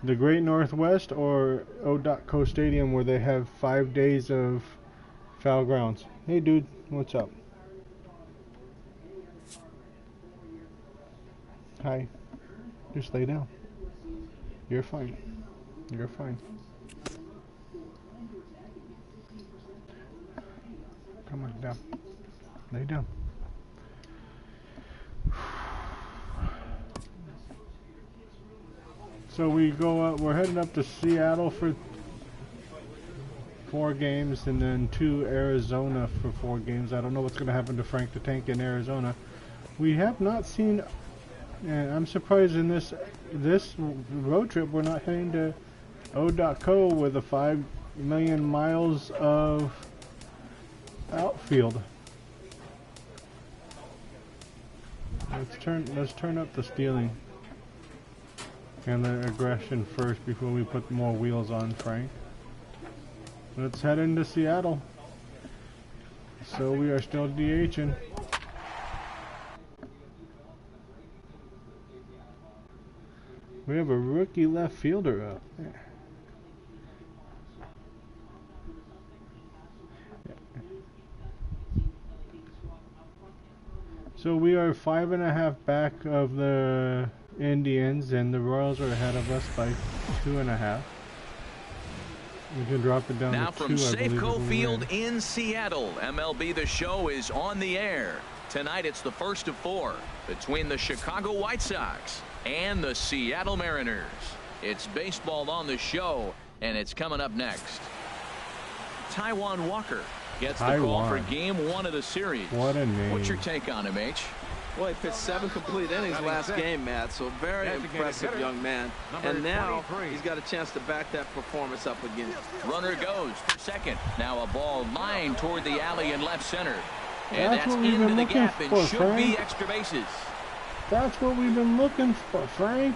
the Great Northwest or O.Co Stadium where they have 5 days of foul grounds. Hey dude, what's up? Hi. Just lay down. You're fine. You're fine. Come on, down. Lay down. So we go up, we're heading up to Seattle for 4 games and then to Arizona for 4 games. I don't know what's going to happen to Frank the Tank in Arizona. We have not seen, and I'm surprised in this road trip we're not heading to O.Co with the 5 million miles of outfield. Let's turn up the stealing and the aggression first before we put more wheels on Frank. Let's head into Seattle. So we are still DHing. We have a rookie left fielder up there. So we are 5.5 back of the Indians, and the Royals are ahead of us by 2.5. We can drop it down now to 2, from I believe. Safeco Field in Seattle, MLB The Show is on the air. Tonight it's the first of 4 between the Chicago White Sox and the Seattle Mariners. It's baseball on the show, and it's coming up next. Nitewlker gets the call for game 1 of the series. What a name. What's your take on him, H? Well, he pitched 7 complete innings last game, Matt, so very impressive young man. And now he's got a chance to back that performance up again. Runner goes for second. Now a ball lined toward the alley in left center. And that's into the gap and should be extra bases. That's what we've been looking for, Frank.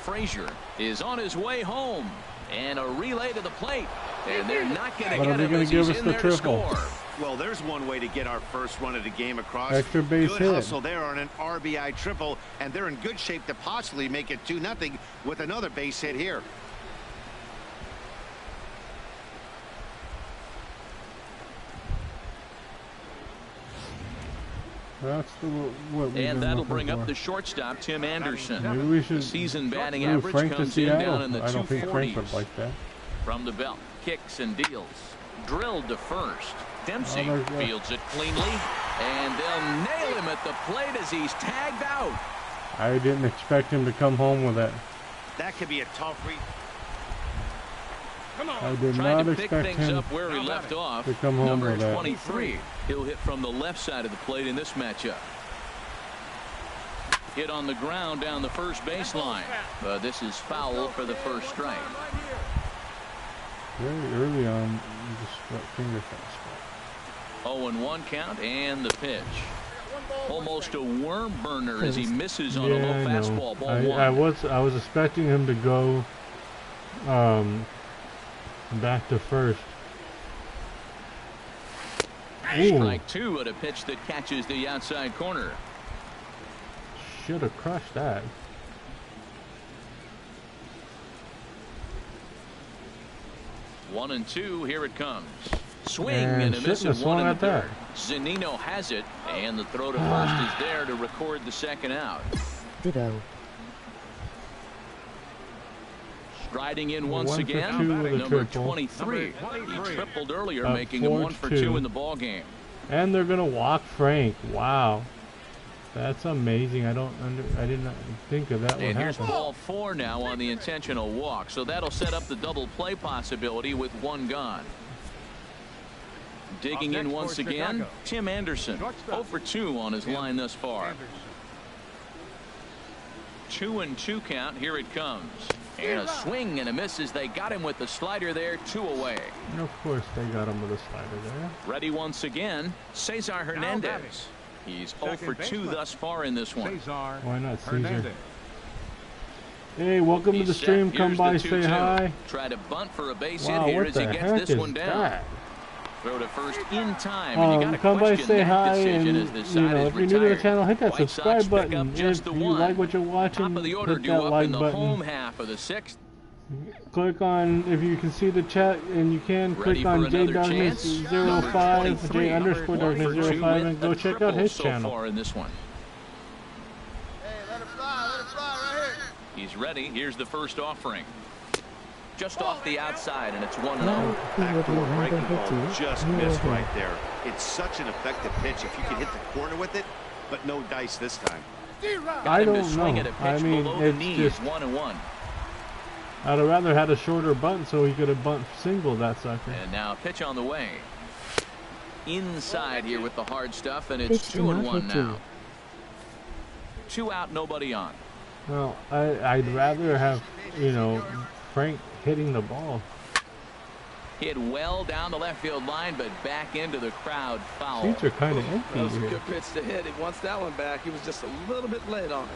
Frazier is on his way home. And a relay to the plate. And they're not going to get him as he's in there to score. Well, there's one way to get our first run of the game across. Extra base hit. Good hustle there on an RBI triple, and they're in good shape to possibly make it 2-0 with another base hit here. That's what and that'll bring up the shortstop, Tim Anderson. Maybe we should the season batting average comes in down in the 240s. I don't think Frank would like that. From the belt, kicks and deals. Drilled to first. Dempsey fields it cleanly, and they'll nail him at the plate as he's tagged out. I didn't expect him to come home with that. That could be a tough read. I did Trying not to pick expect things him up where he left off. to come home Number with that. 23. He'll hit from the left side of the plate in this matchup. Hit on the ground down the first baseline. This is foul for the first strike. Very early on, just finger fastball. 0-1 count and the pitch. Almost a worm burner as he misses on a low fastball. Ball 1. I was expecting him to go back to first. Strike 2 at a pitch that catches the outside corner. Should have crushed that. One and two, here it comes. Swing and a miss at 1 and 3rd. Zunino has it, and the throw to first is there to record the second out. Ditto. Striding in once again, number 23. He tripled earlier, making him 1 for 2 in the ball game. And they're gonna walk Frank. Wow, that's amazing. I did not think of that one. And here's ball 4 now on the intentional walk, so that'll set up the double play possibility with 1 gone. Digging in once again, Tim Anderson, 0 for 2 on his line thus far. 2-2 count. Here it comes. And a swing and a miss as they got him with the slider there, 2 away. And of course they got him with a slider there. Ready once again, Cesar Hernandez. He's 0 for 2 thus far in this one. Why not Cesar? Hey, welcome to the stream. Come by, say hi. Try to bunt for a base hit here as he gets this one down. Throw to first in time, and you got to come by, question say that hi, decision and as this side is if you're new to the channel, hit that White subscribe Sox button. pick up just If the you one. like what you're watching, Top of the order hit due that up like in the button. home half of the 6th. Click on, if you can see the chat, and you can, click on JDarkness05, J_Darkness05, and go check out his channel. Far in this one. Hey, let it fly right here. He's ready. Here's the first offering. Just off the outside, and it's 1-0. Backdoor breaking ball just missed right there. It's such an effective pitch if you can hit the corner with it, but no dice this time. I don't know. I mean, it's just 1-1. I'd have rather had a shorter bunt so he could have bunt singled that sucker. And now pitch on the way. Inside here with the hard stuff, and it's 2-1 now. 2 out, nobody on. Well, I'd rather have, Frank hitting the ball. Hit well down the left field line, but back into the crowd. Foul. Seats are kind of empty That was a here. good pitch to hit. He wants that one back. He was just a little bit late on it.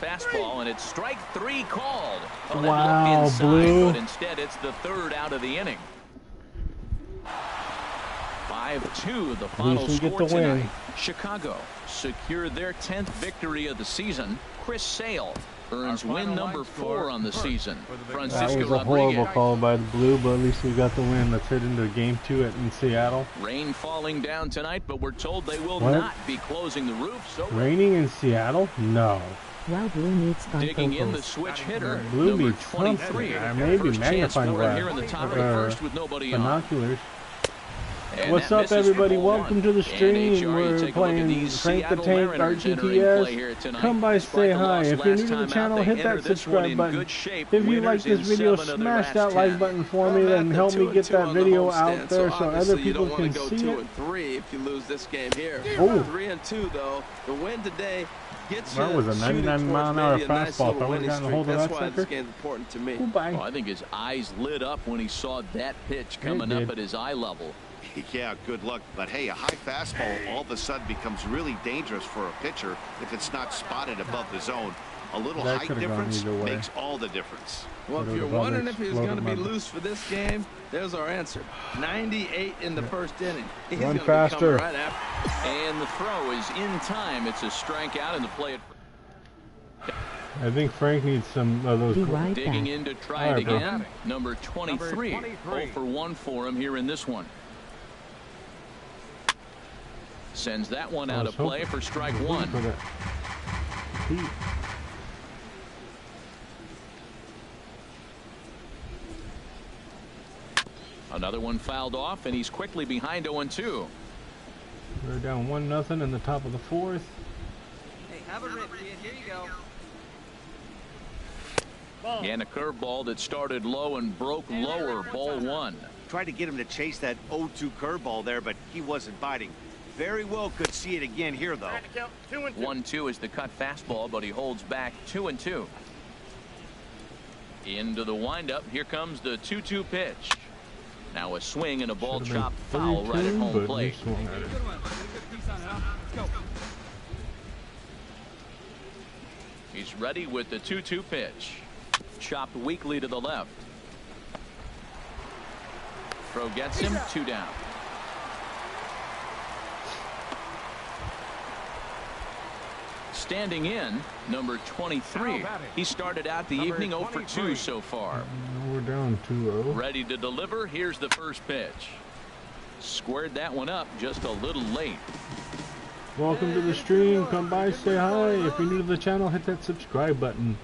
Fastball, and it's strike 3 called. Oh, wow, inside, Blue. But instead, it's the 3rd out of the inning. 5-2, the final score tonight. Chicago secured their 10th victory of the season. Chris Sale earns win number 4 on the season. Francisco That was a horrible Rodriguez. call by the Blue, but at least we got the win. Let's head into game 2 in Seattle. Rain falling down tonight, but we're told they will What? not be closing the roof. So Raining in Seattle? No. Wow, Blue needs digging in the bifocals. switch hitter, Blue number needs 23. something. Maybe First chance magnifying for him glass. here in the top of the first with nobody on. Binoculars. And what's up, everybody? Welcome to the stream. We're playing Frank the Tank RTTS. Come by, say hi. If you're new to the channel, hit that subscribe button. If you like this video, smash that like button for me, and help me get that video out there so other people can see it. 2-3 if you lose this game here. Oh. 3-2 though. The win today gets you. That was a 99-mile-an-hour fastball. If I would have gotten a hold of that sucker. That's why this game's important to me. Goodbye. Well, I think his eyes lit up when he saw that pitch coming up at his eye level. Yeah, good luck. But hey, a high fastball all of a sudden becomes really dangerous for a pitcher if it's not spotted above the zone. A little height difference makes all the difference. Well, if you're wondering if he was going to be loose for this game, there's our answer. 98 in the first inning. He's Run faster. faster. Right after. And the throw is in time. It's a strikeout, and the play. I think Frank needs some of those. Digging in to try it again. Number 23. 0 for 1 for him here in this one. Sends that one out of play for strike one. Another one fouled off, and he's quickly behind 0-2. We're down 1-0 in the top of the fourth. Hey, have a rip, kid. Here you go. And a curveball that started low and broke lower. Ball one. Tried to get him to chase that 0-2 curveball there, but he wasn't biting. Very well could see it again here, though. 1-2 is the cut fastball, but he holds back 2-2. Into the windup. Here comes the 2-2 pitch. Now a swing and a ball chopped foul right at home plate. He's ready with the 2-2 pitch. Chopped weakly to the left. Throw gets him, 2 down. Standing in, number 23. He started out the evening 0 for 2 so far. We're down 2-0. Ready to deliver. Here's the first pitch. Squared that one up just a little late. Welcome to the stream. Come by, say hi. If you're new to the channel, hit that subscribe button.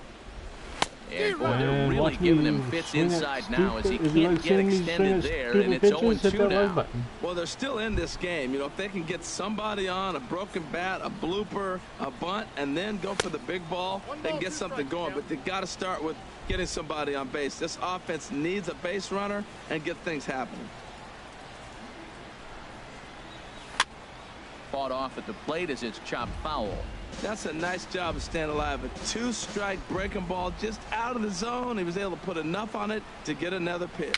And boy, they're really giving him fits inside now as he can't get extended there, and it's 0-2 now. Well, they're still in this game. You know, if they can get somebody on, a broken bat, a blooper, a bunt, and then go for the big ball, they can get something going. But they got to start with getting somebody on base. This offense needs a base runner and get things happening. Fought off at the plate as it's chopped foul. That's a nice job of staying alive. A 2-strike breaking ball just out of the zone. He was able to put enough on it to get another pitch.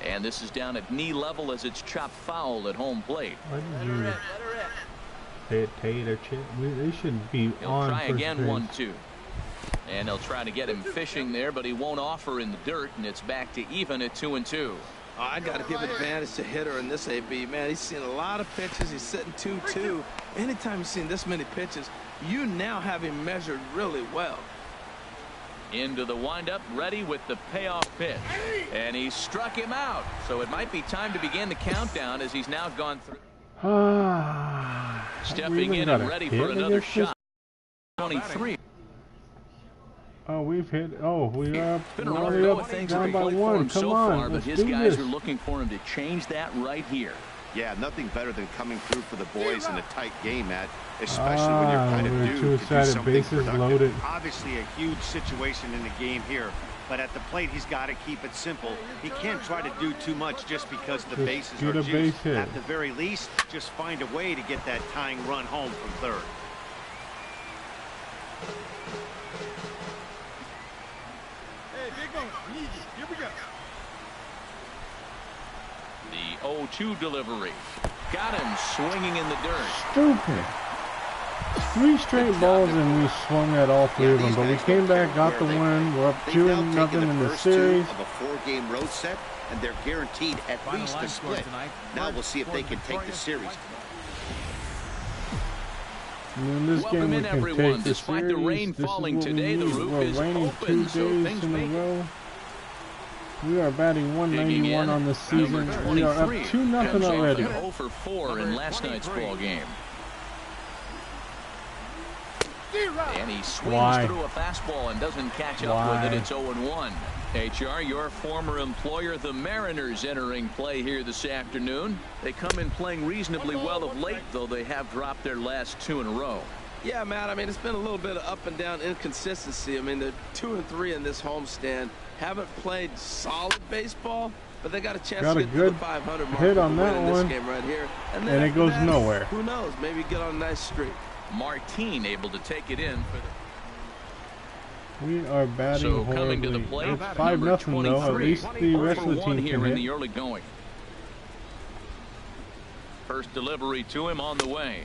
And this is down at knee level as it's chopped foul at home plate. Why did you chip? They should be He'll on try again, pitch. 1-2. And they'll try to get him fishing there, but he won't offer in the dirt, and it's back to even at 2-2. Oh, I got to give advantage to hitter in this AB, man. He's seen a lot of pitches. He's sitting 2-2. Anytime you've seen this many pitches, you now have him measured really well. Into the windup, ready with the payoff pitch. And he struck him out. So it might be time to begin the countdown as he's now gone through. Stepping in and ready for another shot. 23. Oh, we've hit. Oh, we are already up down by 1. Come on, but his guys are looking for him to change that right here. Yeah, nothing better than coming through for the boys in a tight game, Matt, especially when you're kind of due to do something productive. Loaded. Obviously a huge situation in the game here, but at the plate he's got to keep it simple. He can't try to do too much just because the bases are juiced. At the very least, just find a way to get that tying run home from third. Here we go. The 0-2 delivery. Got him swinging in the dirt. Stupid. 3 straight balls and we swung at all 3 of them, but we came back, got the win. We're up 2-0 in the series. Of a 4-game road set, and they're guaranteed at least a split. Now we'll see if they can take the series. In this game, we can take the Despite the rain falling today, the roof is open, so things in a row. We are batting 191 on the season. We are up 2-0 already. 0 for 4 in last night's ball game. And he swings through a fastball and doesn't catch up with it. It's 0-1. HR, your former employer, the Mariners, entering play here this afternoon. They come in playing reasonably well of late, though they have dropped their last 2 in a row. Yeah, Matt, I mean, it's been a little bit of up and down inconsistency. I mean, they're 2-3 in this homestand. Haven't played solid baseball, but they got a chance to get to the 500 mark hit on that in one. this game right here. And And it goes nowhere. Who knows? Maybe get on a nice streak. Martin able to take it in for the... We are batting So horribly. coming to the plate, It's 5-0 though. At least the rest of the team here can in hit. the early going. First delivery to him on the way.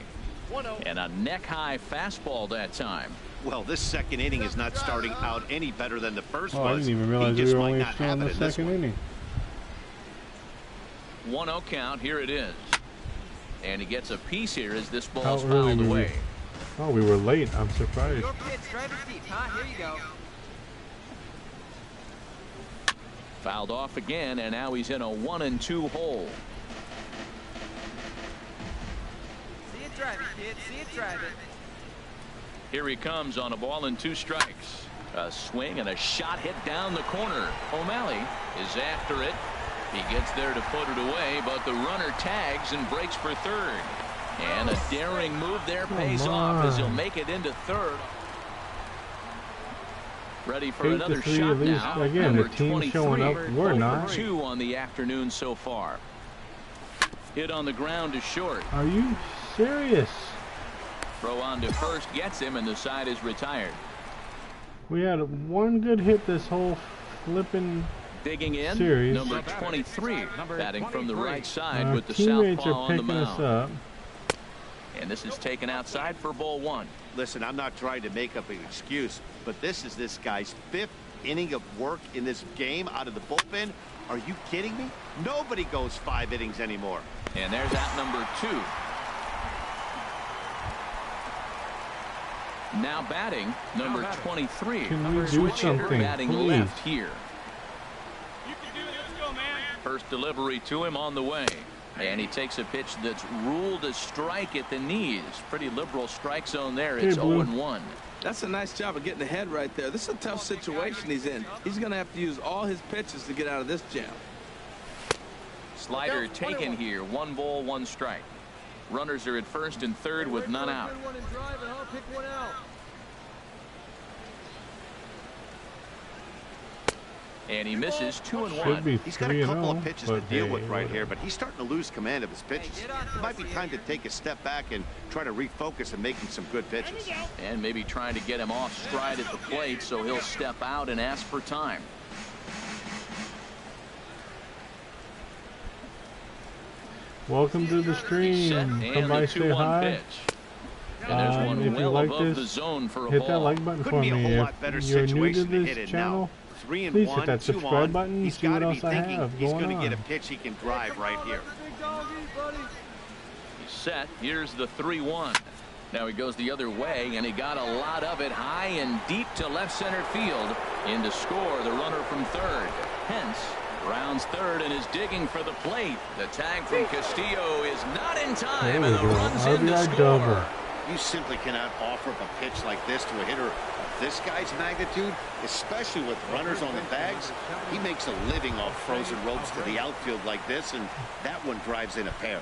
And a neck-high fastball that time. Well, this second inning is not starting out any better than the first Oh, I was. didn't even realize He we just were might only not still in have the it in this second one. inning. 1-0 count. Here it is. And he gets a piece here as this ball How is early fouled were we? away. Oh, we were late. I'm surprised. Your pitch, driver's deep, huh? Here you go. Fouled off again, and now he's in a 1-2 hole. See it drive it, kid. See it drive it. Here he comes on a ball and 2 strikes. A swing and a shot hit down the corner. O'Malley is after it. He gets there to put it away, but the runner tags and breaks for third. And a daring move there pays off as he'll make it into third. Ready for 8-3 another at shot least. now. Again, the Number team 23. showing up. We're 0 not. for 2 on the afternoon so far. Hit on the ground to short. Are you serious? Throw on to first gets him, and the side is retired. We had one good hit this whole flipping Digging in, series. number 23, batting from the right side Our with the teammates southpaw are on the picking us mound. up. And this is taken outside for ball 1. Listen, I'm not trying to make up an excuse, but this is this guy's 5th inning of work in this game out of the bullpen. Are you kidding me? Nobody goes 5 innings anymore. And there's out number 2. Now batting, number 23. Can we do Switch hitter something, batting please? left here. First delivery to him on the way. And he takes a pitch that's ruled a strike at the knees. Pretty liberal strike zone there. It's 0-1. That's a nice job of getting ahead right there. This is a tough situation he's in. He's going to have to use all his pitches to get out of this jam. Slider taken here. 1 ball, 1 strike. Runners are at first and third with none out. And he misses 2-1. He's got a couple of pitches to deal with right here, but he's starting to lose command of his pitches. It might be time to take a step back and try to refocus and making some good pitches. And maybe trying to get him off stride at the plate so he'll step out and ask for time. Welcome to the stream. Come by, say hi. And there's one if you well like above the this, zone for a hit ball. that like button for me. If you're new to this channel, please hit that subscribe button. See what else I have he's going going to get a on. pitch he can drive right here. He's set. Here's the 3-1. Now he goes the other way, and he got a lot of it high and deep to left center field. In to score the runner from third. Hence rounds third and is digging for the plate. The tag from Castillo is not in time, and the run's in to score. Double. You simply cannot offer up a pitch like this to a hitter of this guy's magnitude, especially with runners on the bags. He makes a living off frozen ropes to the outfield like this, and that one drives in a pair.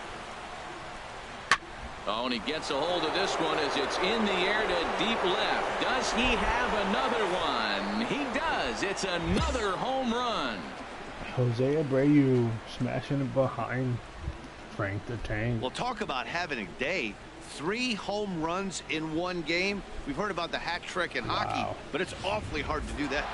Oh, and he gets a hold of this one as it's in the air to deep left. Does he have another one? He does. It's another home run. Jose Abreu smashing it behind Frank the Tank. Well, talk about having a day. 3 home runs in 1 game. We've heard about the hat trick in hockey, but it's awfully hard to do that.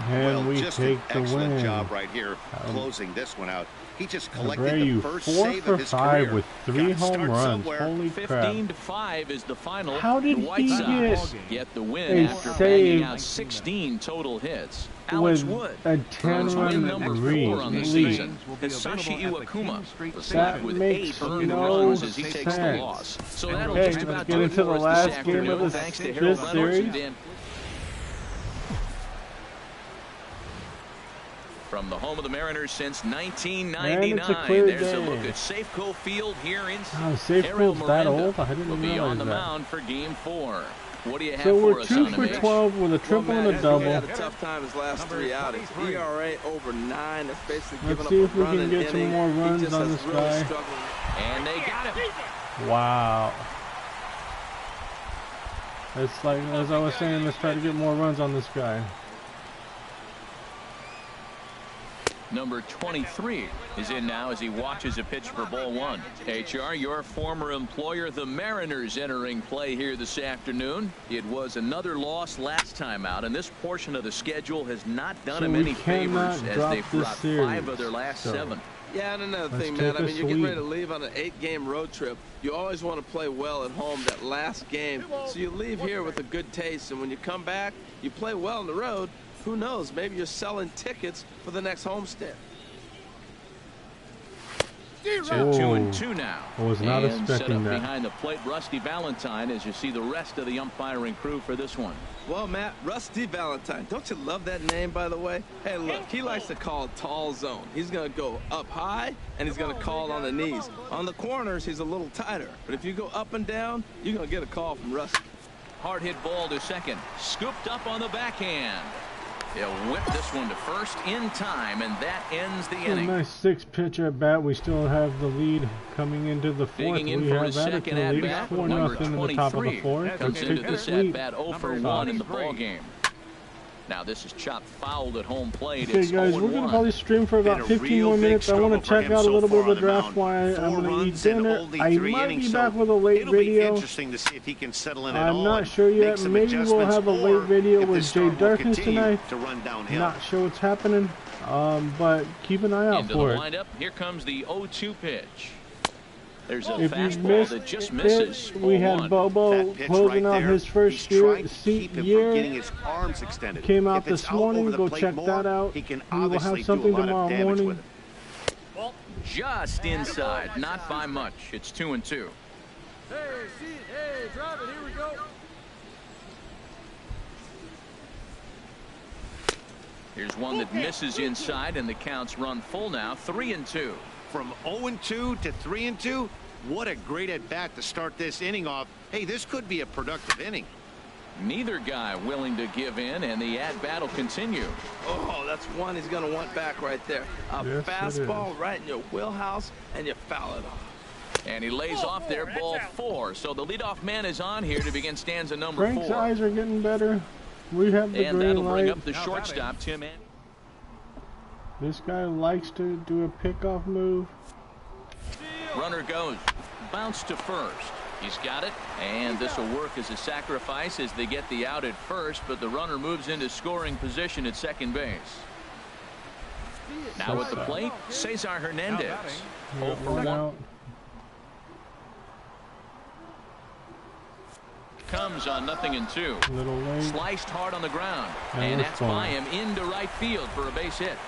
And we just take an the excellent win. job right here, closing this one out. He just collected Abreu, the first 4 save for of his 5 career. with 3 Gotta home start runs. somewhere. Holy crap. 15-5 is the final. How did the White he Sox get the win a after save banging out 16 total hits? Alex with Wood a throws win 10-run number lead? 4 on the season. Hisashi Iwakuma was slapped with 8 makes earned no runs as he takes the sense. loss. So that'll Hey, just let's about get do it into for the us last this game of afternoon. this Thanks to Harold Reynolds series. and Dan. From the home of the Mariners since 1999, there's a look at Safeco Field here in Safeco's that old? I didn't will be on realize the that. mound for Game 4. What do you have So for we're us 2 on for him, H? 12 with a triple and a He double. had a tough time his last 3 outings. ERA over 9. That's basically Let's giving see up if a we run can an get some inning. more He runs just on has this really guy. struggled. And they got him. Wow. It's like, as I was saying, let's try to get more runs on this guy. Number 23 is in now as he watches a pitch for ball one. HR, your former employer, the Mariners, entering play here this afternoon. It was another loss last time out, and this portion of the schedule has not done him any favors as they've dropped 5 of their last 7. Yeah, and another thing, man. I mean, you're getting ready to leave on an 8-game road trip. You always want to play well at home that last game. So you leave here with a good taste, and when you come back, you play well on the road. Who knows? Maybe you're selling tickets for the next homestand. 2-2 now. I was not and set expecting up that. behind the plate, Rusty Valentine, as you see the rest of the umpiring crew for this one. Well, Matt, Rusty Valentine. Don't you love that name, by the way? Hey, look, he likes to call tall zone. He's going to go up high, and he's going to call on the knees. On the corners, he's a little tighter. But if you go up and down, you're going to get a call from Rusty. Hard hit ball to second. Scooped up on the backhand. He'll whip this one to first in time, and that ends the inning. A nice 6-pitch at bat. We still have the lead coming into the 4th. Digging in We for have his added to second the at lead. bat, 4-0 in the top of the 4th. comes Let's into take this this at lead. bat 0 for 1 in the ball game. Now this is chopped fouled at home plate. Okay, It's guys, we're going to probably stream for about 15 more minutes. I want to check out a little bit of the draft while I'm going to eat dinner. I might be back with a late video. Interesting to see if he can settle in. I'm not sure yet. Maybe we'll have a late video with Jay Darkness tonight. Not sure what's happening, but keep an eye out into for the it. windup. Here comes the 0-2 pitch. There's a If you fastball missed that just it, misses. we had Bobo closing out his first year. Came out this morning. Go check that out. We will have something tomorrow morning. Just inside, not by much. It's 2-2. Hey, drop it. Here we go. Here's one that misses inside, and the counts run full now. 3-2. From 0-2 to 3-2, what a great at-bat to start this inning off. Hey, this could be a productive inning. Neither guy willing to give in, and the at-bat will continue. Oh, that's one he's going to want back right there. A Yes, fastball right in your wheelhouse, and you foul it off. And he lays off there, ball 4. So the leadoff man is on here to begin stanza number Frank's 4. eyes are getting better. We have the And green that'll bring light. up the shortstop, Tim. This guy likes to do a pickoff move. Runner goes. Bounce to first. He's got it. And this will work as a sacrifice as they get the out at first, but the runner moves into scoring position at second base. Now at the plate, Cesar Hernandez. 0 for 1. Comes on 0-2. Little late. Sliced hard on the ground. And And it's that's gone. by him into right field for a base hit.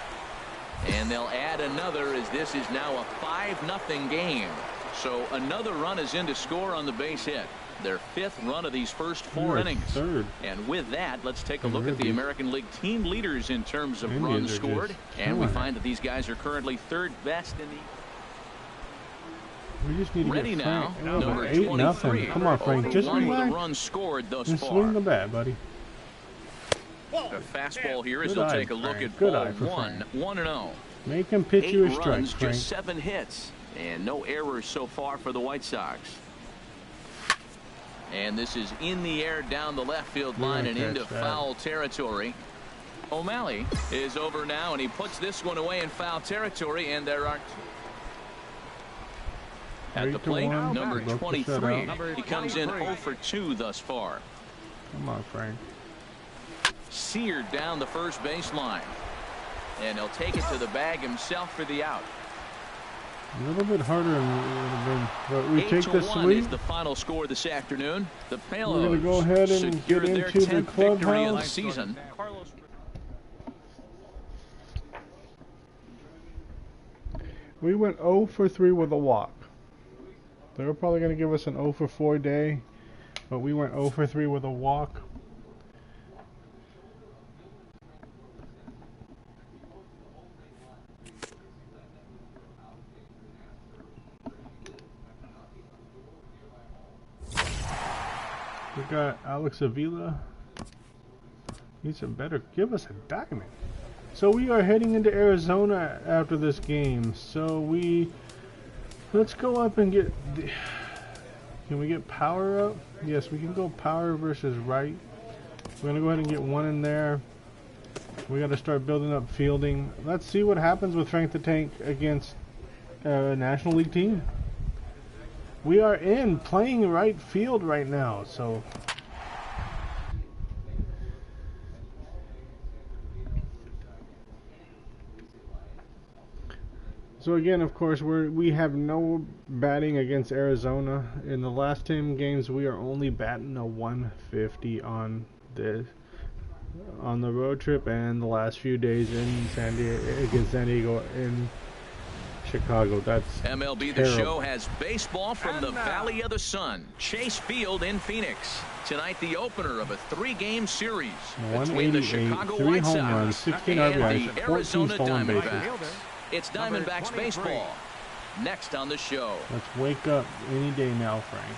And they'll add another as this is now a 5-0 game. So another run is in to score on the base hit. Their 5th run of these first 4 innings. Third. And with that, let's take a look at the American League team leaders in terms of runs scored. And we find that these guys are currently 3rd best in the... We just need to Ready get now, Frank. number 8-0. 23. Come on, Frank. Just One with a relax run scored thus and far. swing the bat, buddy. The fastball here as Good they'll eye, take a look Frank. at Good ball eye for 1. Frank. 1-0. Make him pitch you a 8 strike, runs, Frank. just 7 hits, and no errors so far for the White Sox. And this is in the air down the left field line and into foul territory. O'Malley is over now, and he puts this one away in foul territory, and there are at the plate, number 23. He comes in 0 for 2 thus far. Come on, Frank. Seared down the first baseline. And he'll take it to the bag himself for the out. A little bit harder than it would have been, but we take the 8-1 sweep. is the final score this afternoon. The We're going to go Palos ahead and secure get their into the 10th victory of the clubhouse. season. We went 0 for 3 with a walk. They were probably going to give us an 0 for 4 day, but we went 0 for 3 with a walk. We got Alex Avila. He's a better. Give us a diamond. So we are heading into Arizona after this game. So let's go up and get. Can we get power up? Yes, we can go power versus right. We're gonna go ahead and get one in there. We got to start building up fielding. Let's see what happens with Frank the Tank against a National League team. We are playing right field right now, so again, of course, we have no batting against Arizona. In the last 10 games, we are only batting a 150 on the road trip, and the last few days in San Diego in Chicago. That's MLB the Show has baseball from the Valley of the Sun, Chase Field in Phoenix. Tonight, the opener of a 3-game series between the Chicago White Sox 16 and RBIs, the Arizona stolen bases. Diamondbacks. It's Diamondbacks baseball. Next on the show. Let's wake up any day now, Frank.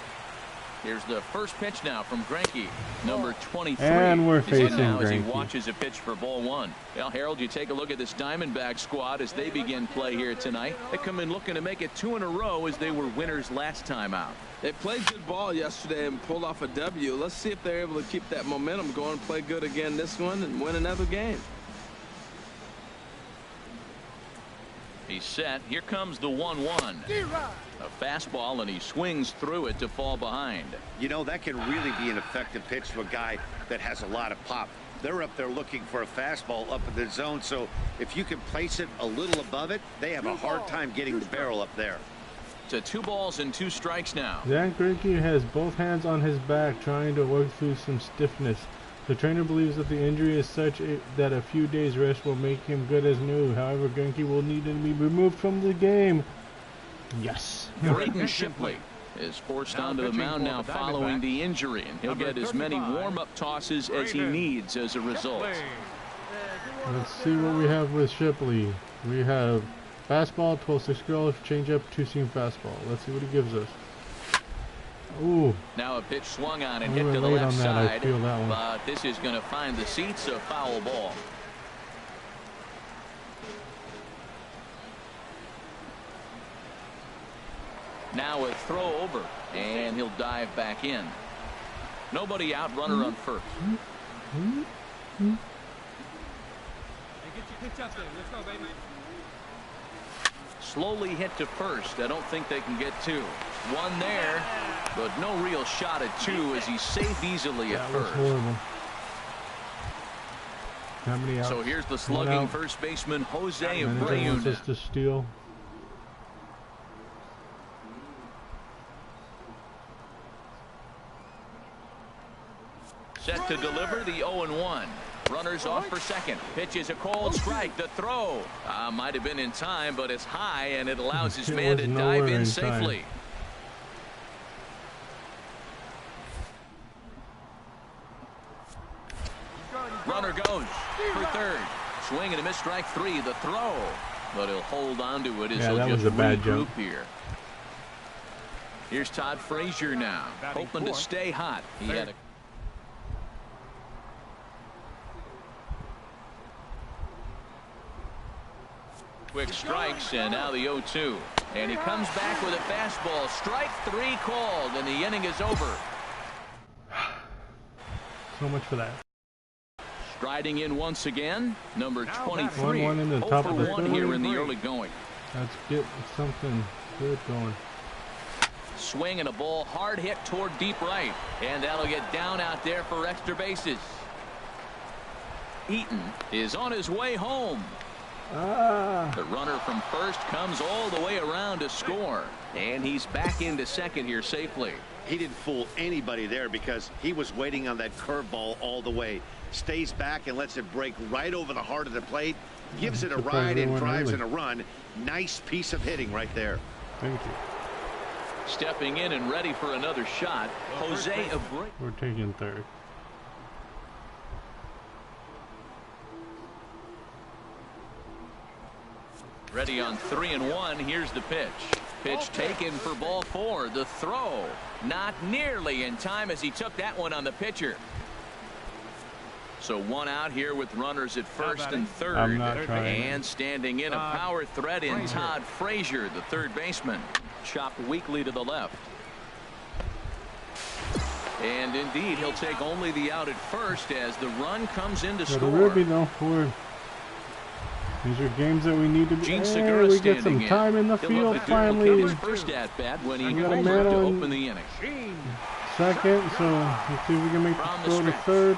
Here's the first pitch now from Greinke, number 23. And we're facing now as he Greinke. watches a pitch for ball one. Well, Harold, you take a look at this Diamondback squad as they begin play here tonight. They come in looking to make it 2 in a row as they were winners last time out. They played good ball yesterday and pulled off a W. Let's see if they're able to keep that momentum going, play good again this one, and win another game. He's set. Here comes the 1-1. A fastball, and he swings through it to fall behind. You know, that can really be an effective pitch to a guy that has a lot of pop. They're up there looking for a fastball up in the zone, so if you can place it a little above it, they have a hard time getting the barrel up there. To 2 balls and 2 strikes now. Zach Greinke has both hands on his back, trying to work through some stiffness. The trainer believes that the injury is such that a few days rest will make him good as new. However, Greinke will need to be removed from the game. Yes. Braden Shipley is forced onto the mound now following the injury, and he'll get as many warm-up tosses as he needs as a result. Let's see what we have with Shipley. We have fastball, 12-6 curl, changeup, 2-seam fastball. Let's see what he gives us. Ooh. Now a pitch swung on and We hit were to the late left on that. I side, feel that one. but this is going to find the seats, a foul ball. Now a throw over, and he'll dive back in. Nobody out, runner on first. Hey, get your pitch up there. Let's go, baby. Slowly hit to first. I don't think they can get 2. One there, but no real shot at 2 as he's saved easily at That was first. horrible. How many outs? So here's the slugging first baseman Jose Manager wants us Abreu. to steal. Set to deliver the 0-1. Runners off for second. Pitch is a cold strike. The throw might have been in time, but it's high, and it allows his It man was to nowhere dive in in time. safely. Runner goes for third. Swing and a miss, strike 3. The throw, but he'll hold on to it as Yeah, he'll that just was a bad regroup jump. here. Here's Todd Frazier now, hoping to stay hot. He had a quick strikes, and now the 0-2. And he comes back with a fastball. Strike 3 called, and the inning is over. So much for that. Striding in once again, number 23. 1-1 in the top of the 0 for 1 third. here in the early going. Let's get something good going. Swing and a ball hard hit toward deep right, and that'll get down out there for extra bases. Eaton is on his way home. The runner from first comes all the way around to score, and he's back into second here safely. He didn't fool anybody there because he was waiting on that curveball all the way. Stays back and lets it break right over the heart of the plate. Gives it a ride and drives in a run. Nice piece of hitting right there. Thank you. Stepping in and ready for another shot, Jose Abreu. We're taking third. Ready on 3-1. Here's the pitch. pitch taken for ball 4. The throw not nearly in time as he took that one on the pitcher. So 1 out here with runners at first and third. I'm not trying. And standing in a power threat in Todd Frazier, the third baseman. Chopped weakly to the left. And indeed, he'll take only the out at first as the run comes in to score. Ruby, though, these are games that we need to be. Hey, we get some time in the field finally. His first at bat when he got a homered man to on open the inning. Second, so let's see if we can make the throw to third.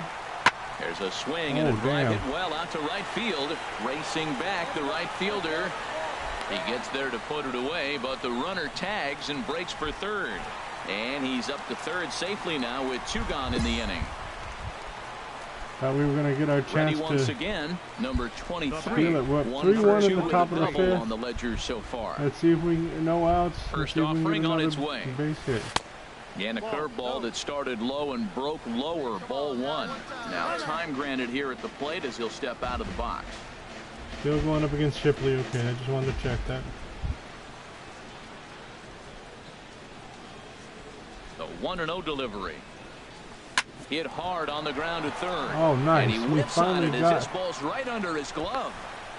There's a swing and a drive hit well out to right field. Racing back, the right fielder. He gets there to put it away, but the runner tags and breaks for third. And he's up to third safely now with 2 gone in the inning. Thought we were going to get our chance Ready once again, number 23. 3-1 at the top of the fifth. On the ledger so far. Let's see if we no outs. First offering on its way. Base hit. And a curveball that started low and broke lower. Ball 1. Now time granted here at the plate as he'll step out of the box. Still going up against Shipley. Okay, I just wanted to check that. The 1-0 delivery. Hit hard on the ground to third. Oh, nice. And he whips on it as this ball's right under his glove.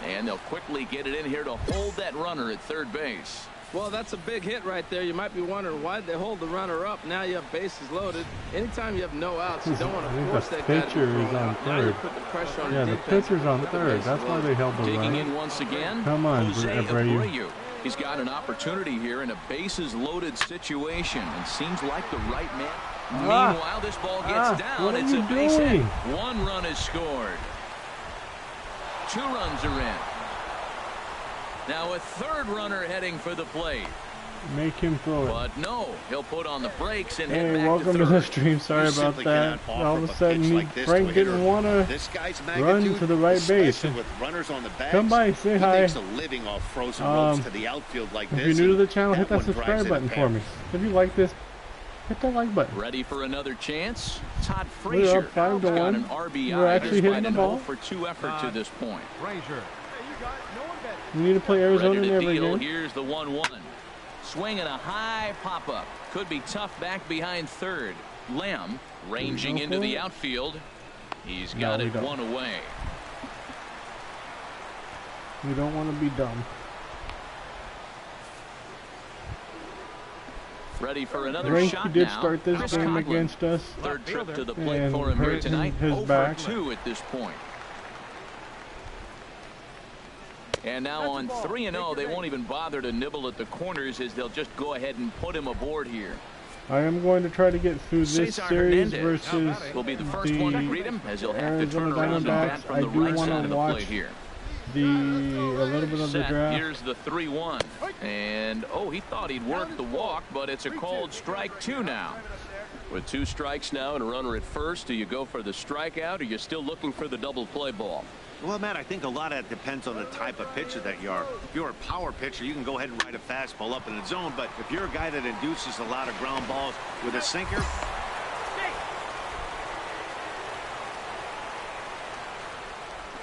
And they'll quickly get it in here to hold that runner at third base. Well, that's a big hit right there. You might be wondering why they hold the runner up. Now you have bases loaded. Anytime you have no outs, you don't want to force that guy to is on third. Yeah, the pitcher's on third. That's why they held the runner. Digging in once again. Come on, Abreu. He's got an opportunity here in a bases loaded situation and seems like the right man. Meanwhile, this ball gets down. It's a base hit. 1 run is scored. 2 runs are in. Now a third runner heading for the plate. Make him throw it. But no, he'll put on the brakes and hey, head back welcome to the stream. Sorry about that. All of a sudden, Frank didn't want to run to the right base. With runners on the bags, come by, say hi. Makes a living off frozen ropes to the outfield like this. If you're new to the channel, hit that subscribe button for me. If you like this, hit the like button. Ready for another chance? Todd Frazier got an RBI. We're actually hitting the ball for 2 effort to this point. Frazier. We need to play Arizona in every game. Here's the 1-1. Swing and a high pop-up. Could be tough back behind third. Lamb ranging into the outfield. He's got it 1 away. We don't want to be dumb. Ready for another Frank shot did now. start this game against us. Third trip to the plate for him here tonight. 0-2 at this point. And now on 3-0, they won't even bother to nibble at the corners as they'll just go ahead and put him aboard here. I am going to try to get through this series versus will be the first one to greet him as he'll have to Arizona turn around and bat Diamondbacks. from I the do right want side of to the watch plate here. a little bit of the draft. Here's the 3-1. And, oh, he thought he'd work the walk, but it's a called strike 2 now. With 2 strikes now and a runner at first, do you go for the strikeout or are you still looking for the double play ball? Well, Matt, I think a lot of that depends on the type of pitcher that you are. If you're a power pitcher, you can go ahead and ride a fastball up in the zone. But if you're a guy that induces a lot of ground balls with a sinker.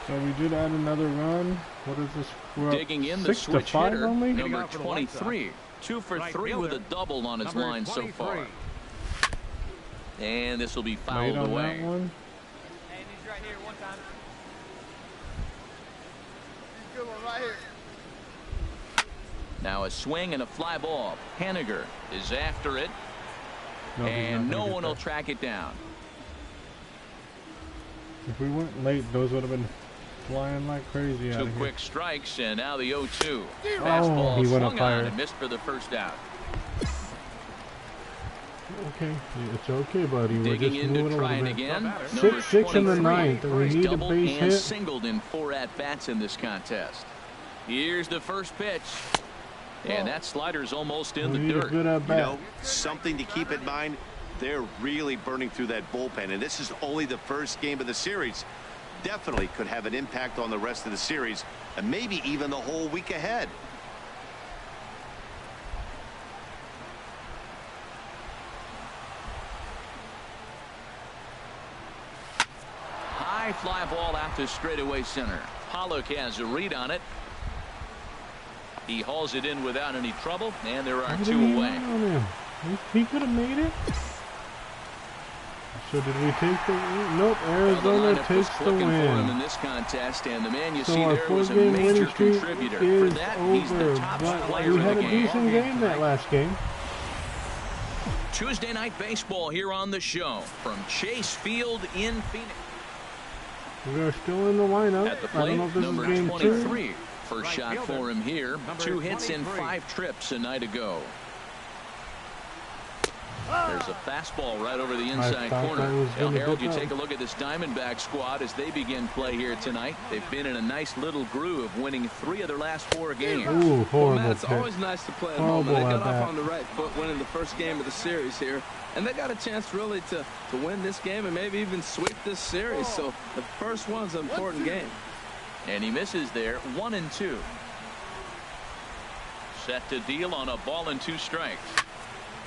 So we did add another run. What is this? We're digging in the 6 switch to 5 hitter, only? number 23. 2 for 3 with a double on his line so far. And this will be fouled away. Hey, he's right here 1 time. Good one right here. Now a swing and a fly ball. Haniger is after it. And no one will track it down. If we went late, those would have been flying like crazy out of here. 2 quick strikes, and now the 0-2. Oh, Fastball he went up swung higher. on and missed for the first out. Okay, it's okay, buddy. We're Digging just in to moving try a it little bit. again. 6-6 in the 9th. We need a Doubled base and hit. singled in 4 at-bats in this contest. Here's the first pitch. And that slider's almost in the dirt. You know, something to keep in mind, they're really burning through that bullpen, and this is only the first game of the series. Definitely could have an impact on the rest of the series and maybe even the whole week ahead. High fly ball out to straightaway center. Pollock has a read on it. He hauls it in without any trouble, and there are What 2 did he away. run on him? He could have made it. So did we take the? Nope. Arizona takes the For him win. in this contest, and the man you So see our there was a 4-game major winning streak contributor. For is that, he's the over. top But player we in had the a game. decent game that last game. Tuesday night baseball here on the show from Chase Field in Phoenix. We are still in the lineup. At the I don't plate, know if this number is game 23. 2. First shot for him here. 2 hits in 5 trips a night ago. There's a fastball right over the inside corner. Now, Harold, you take a look at this Diamondback squad as they begin play here tonight. They've been in a nice little groove, winning 3 of their last 4 games. Ooh, horrible Well, Matt, it's pitch. always nice to play at home. And they got Horrible off on the right foot, winning the first game of the series here. And they got a chance really to win this game and maybe even sweep this series. So the first one's an important game. And he misses there, 1-2. Set to deal on a ball and 2 strikes.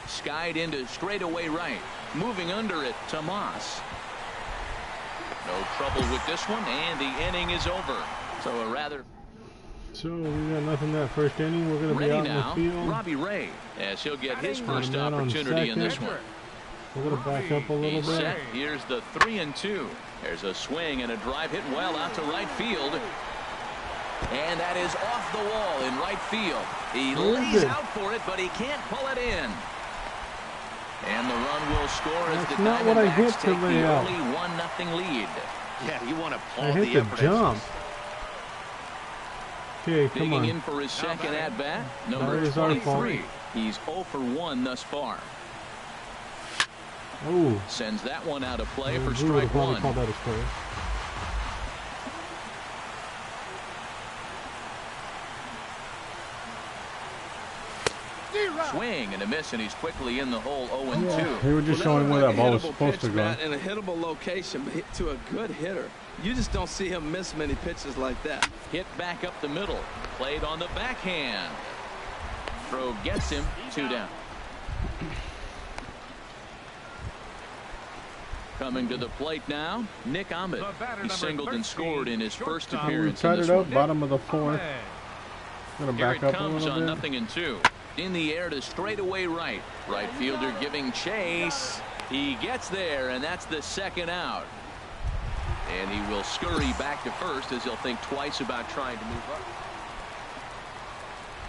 Skied into straightaway right. Moving under it, Tomas. No trouble with this one, and the inning is over. So a rather... So we got nothing that first inning. We're going to be out in the field. Robbie Ray, as he'll get his first Man on opportunity in this second. one. We're going to back up a little He's bit. set. Here's the 3-2. There's a swing and a drive hit well out to right field. And that is off the wall in right field. He lays out for it, but he can't pull it in. And the run will score as That's the not what I hit Diamondbacks to take lay the out. early 1-0 lead. Yeah, you want to I applaud hit the the effort. jump. Okay, come Digging on. in for his second at-bat, number That is our fault. 23. He's 0 for 1 thus far. Oh. Sends that one out of play for We would strike have probably 1. called that a strike. Swing and a miss, and he's quickly in the hole 0-2. Yeah, we were just showing where that ball was supposed to go. Matt, in a hittable location, but hit to a good hitter. You just don't see him miss many pitches like that. Hit back up the middle. Played on the backhand. Throw gets him. 2 down. Coming to the plate now, Nick Ahmed. He singled and scored in his first We appearance in tied this it up, one. bottom of the 4th. Gonna Here back it up a comes little on bit. 0-2. In the air to straightaway right. Right fielder giving chase. He gets there, and that's the second out. And he will scurry back to first as he'll think twice about trying to move up.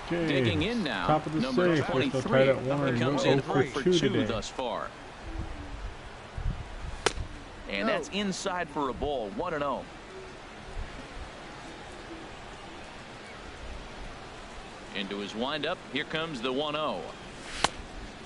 Okay. Digging in now, Top of the number 6th. We're still 23. tied at 1. He comes We're in 0 0 for for 2 today. thus far. And that's inside for a ball, 1-0. Into his windup, here comes the 1-0.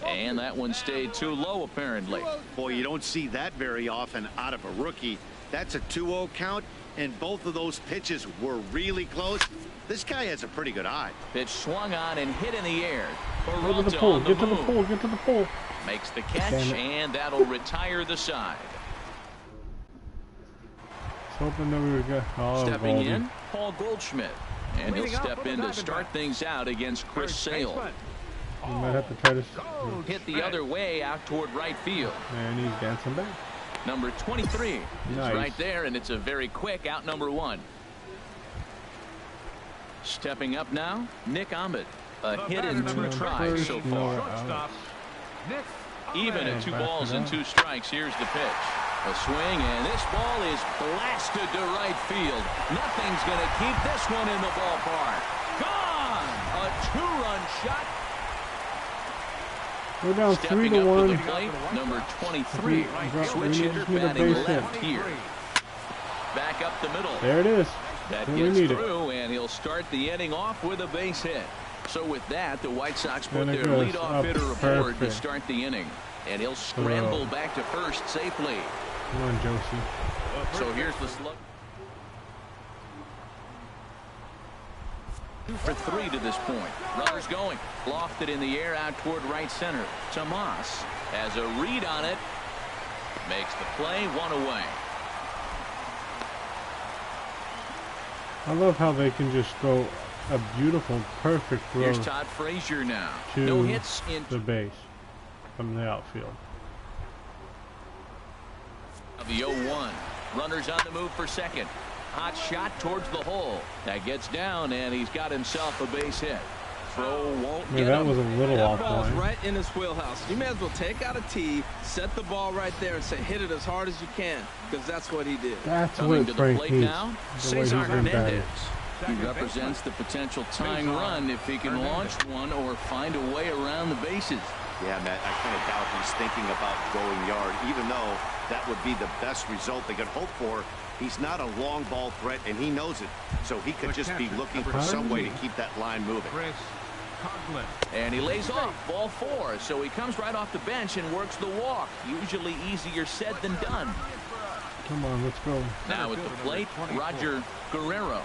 And that one stayed too low, apparently. Boy, you don't see that very often out of a rookie. That's a 2-0 count, and both of those pitches were really close. This guy has a pretty good eye. Pitch swung on and hit in the air. Go to the pole. Get to the pole. Get to the pole. Makes the catch, and that'll retire the side. Hoping that we would get. Oh, Stepping Goldie. in, Paul Goldschmidt. And he'll step in to start things out against Chris Sale. We might have to try to. Hit the other way out toward right field. And he's dancing back. Number 23 is Nice. right there, and it's a very quick out number 1. Stepping up now, Nick Ahmed. A hit in 2 tries so far. Even at 2 balls and 2 strikes, here's the pitch. A swing, and this ball is blasted to right field. Nothing's going to keep this one in the ballpark. Gone! A 2-run shot. We're down Stepping 3-1. up to the plate, number 23. Switch hitter need a batting base left hit. here. Back up the middle. There it is. That We gets need it. through, and he'll start the inning off with a base hit. So with that, the White Sox put And it their goes leadoff up hitter aboard to perfect. start the inning. And he'll scramble back to first safely. Come on, Josie. So here's the slug. For 3 to this point. Runners going. Lofted in the air out toward right center. Tomas has a read on it. Makes the play, 1 away. I love how they can just throw a beautiful, perfect throw Here's Todd Frazier now. to No hits in the base from the outfield. the 0-1. Runners on the move for second. hot shot towards the hole. That gets down, and he's got himself a base hit. Throw won't get that him. was a little off That ball's line. right in his wheelhouse. You may as well take out a tee, set the ball right there, and say hit it as hard as you can, because that's what he did. That's Coming what to the Frank plate needs. now, The way he's Cesar been batting. Hernandez. He represents the potential tying run if he can launch one or find a way around the bases. Yeah, Matt, I kind of doubt he's thinking about going yard, even though that would be the best result they could hope for. He's not a long ball threat, and he knows it, so he could just be looking for some way to keep that line moving. And he lays off ball 4, so he comes right off the bench and works the walk. Usually easier said than done. Come on, let's go. Now at the plate, Roger Guerrero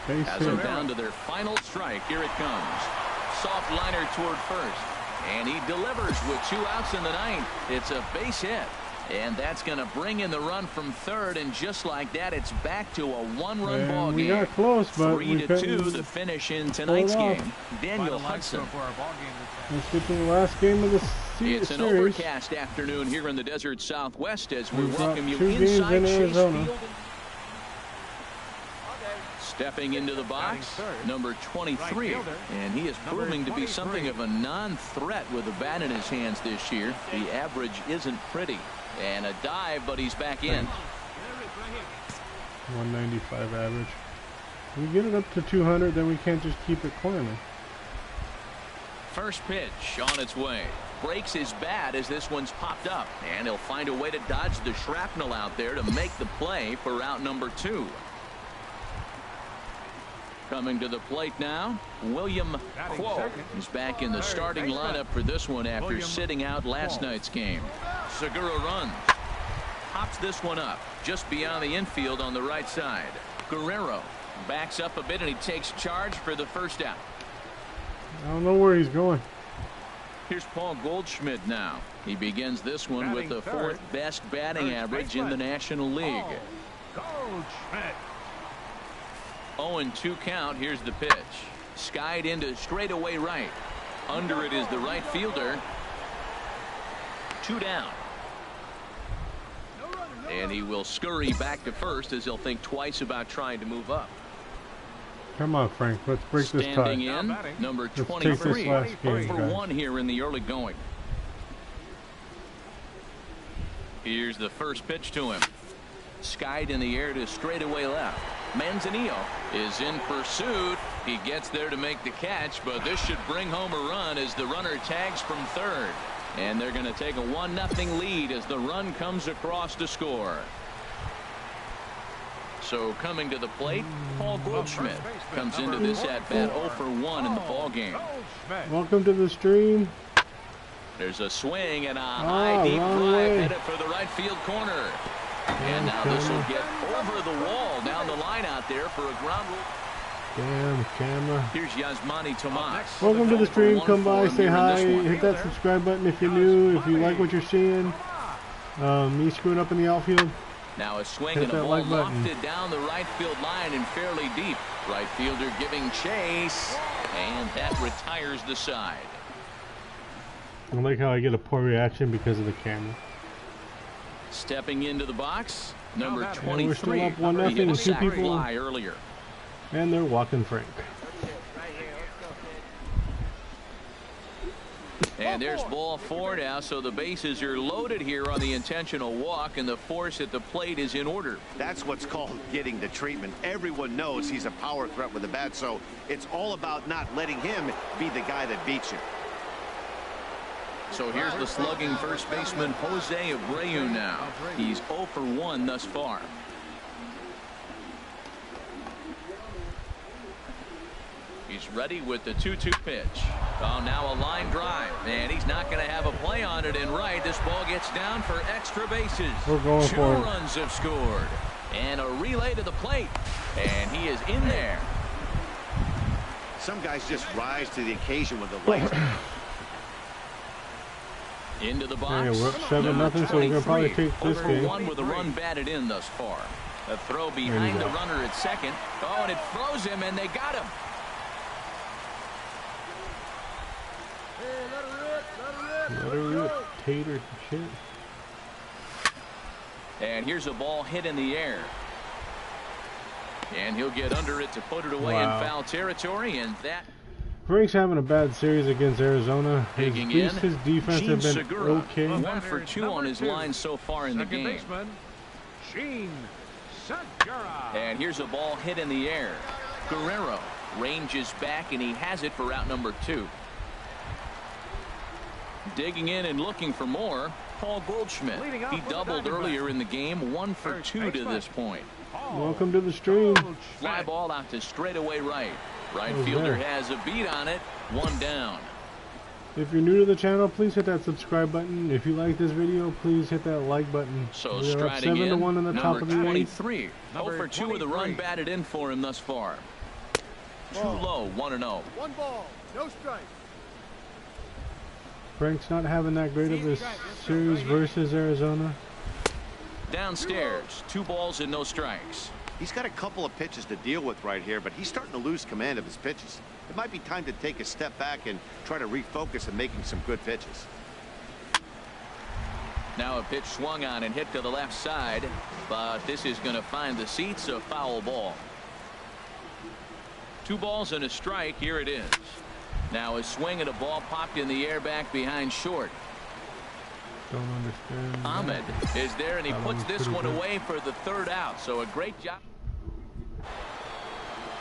Base has him hit. down to their final strike. Here it comes. Soft liner toward first. And he delivers with 2 outs in the 9th. It's a base hit. And that's going to bring in the run from third. And just like that, it's back to a 1-run ball We game. got close, but 3-2 the finish in tonight's game. Daniel Hudson. Let's get to the last game of the It's an series. overcast afternoon here in the desert Southwest as we We've got welcome you 2 games inside in Chase Arizona. Field. Stepping into the box, number 23, and he is proving to be something of a non-threat with a bat in his hands this year. The average isn't pretty. And a dive, but he's back in. 195 average. We get it up to 200, then we can't just keep it climbing. First pitch on its way. Breaks his bat as this one's popped up. And he'll find a way to dodge the shrapnel out there to make the play for out number 2. Coming to the plate now, William Quo. He's back in the starting lineup for this one after sitting out last night's game. Segura runs. Pops this one up just beyond the infield on the right side. Guerrero backs up a bit and he takes charge for the first out. I don't know where he's going. Here's Paul Goldschmidt now. He begins this one with the 4th best batting average in the National League. 0-2 count. Here's the pitch. Skied into straightaway right. Under it is the right fielder. 2 down. And he will scurry back to first as he'll think twice about trying to move up. Come on, Frank. Let's break this tie. Standing in, number 23. 0 for 1 here in the early going. Here's the first pitch to him. Skied in the air to straightaway left. Manzanillo is in pursuit. He gets there to make the catch, but this should bring home a run as the runner tags from third. And they're going to take a 1-0 lead as the run comes across to score. So coming to the plate, Paul Goldschmidt comes into this at-bat 0 for 1 in the ballgame. Welcome to the stream. There's a swing and a high deep drive headed for the right field corner. And now this will get over the wall down the line out there for a ground rule. Damn camera. Here's Yasmani Tomas. Welcome to the stream. Come by, say hi, hit that subscribe button if you're new, if you like what you're seeing. Me screwing up in the outfield. Now a swing hit and a that ball like button. lofted down the right field line and fairly deep. Right fielder giving chase, and that retires the side. I like how I get a poor reaction because of the camera. Stepping into the box, number 23. And we're still up 1-0 He hit a with 2 sac people. fly earlier. And they're walking Frank. And there's ball 4 now, so the bases are loaded here on the intentional walk, and the force at the plate is in order. That's what's called getting the treatment. Everyone knows he's a power threat with the bat, so it's all about not letting him be the guy that beats you. So here's the slugging first baseman Jose Abreu now. He's 0 for 1 thus far. He's ready with the 2-2 pitch. Oh, now a line drive, and he's not going to have a play on it in right. This ball gets down for extra bases. We're going 2 for it. runs have scored, and a relay to the plate, and he is in there. Some guys just rise to the occasion with the lights. Into the box. Yeah, we're up 7-0, so we're gonna probably take this Over game. 1 with a run batted in thus far. A throw behind the runner at second. Oh, and it throws him, and they got him. Let her rip, tater shit. And here's a ball hit in the air. And he'll get under it to put it away in foul territory, and that... Frank's having a bad series against Arizona. His defense Gene have been Segura, okay. 1 for 2 on his line so far in the game. Baseman, Gene Segura. And here's a ball hit in the air. Guerrero ranges back, and he has it for out number 2. Digging in and looking for more, Paul Goldschmidt. He doubled earlier in the game, 1 for 2 to this point. Welcome to the stream. Fly ball out to straightaway right. Right fielder has a beat on it. 1 down. If you're new to the channel, please hit that subscribe button. If you like this video, please hit that like button. So we are up striding 7-1 in the top of the 23. 0 for 2 with a run batted in for him thus far. Too low, 1-0. 1 ball, no strike. Frank's not having that great of a series versus Arizona. Downstairs, 2 balls and no strikes. He's got a couple of pitches to deal with right here, but he's starting to lose command of his pitches. It might be time to take a step back and try to refocus on making some good pitches. Now a pitch swung on and hit to the left side, but this is going to find the seats, a foul ball. 2 balls and a strike. Here it is. Now a swing and a ball popped in the air back behind short. Don't understand. Ahmed is there, and he puts this one away for the 3rd out. So a great job.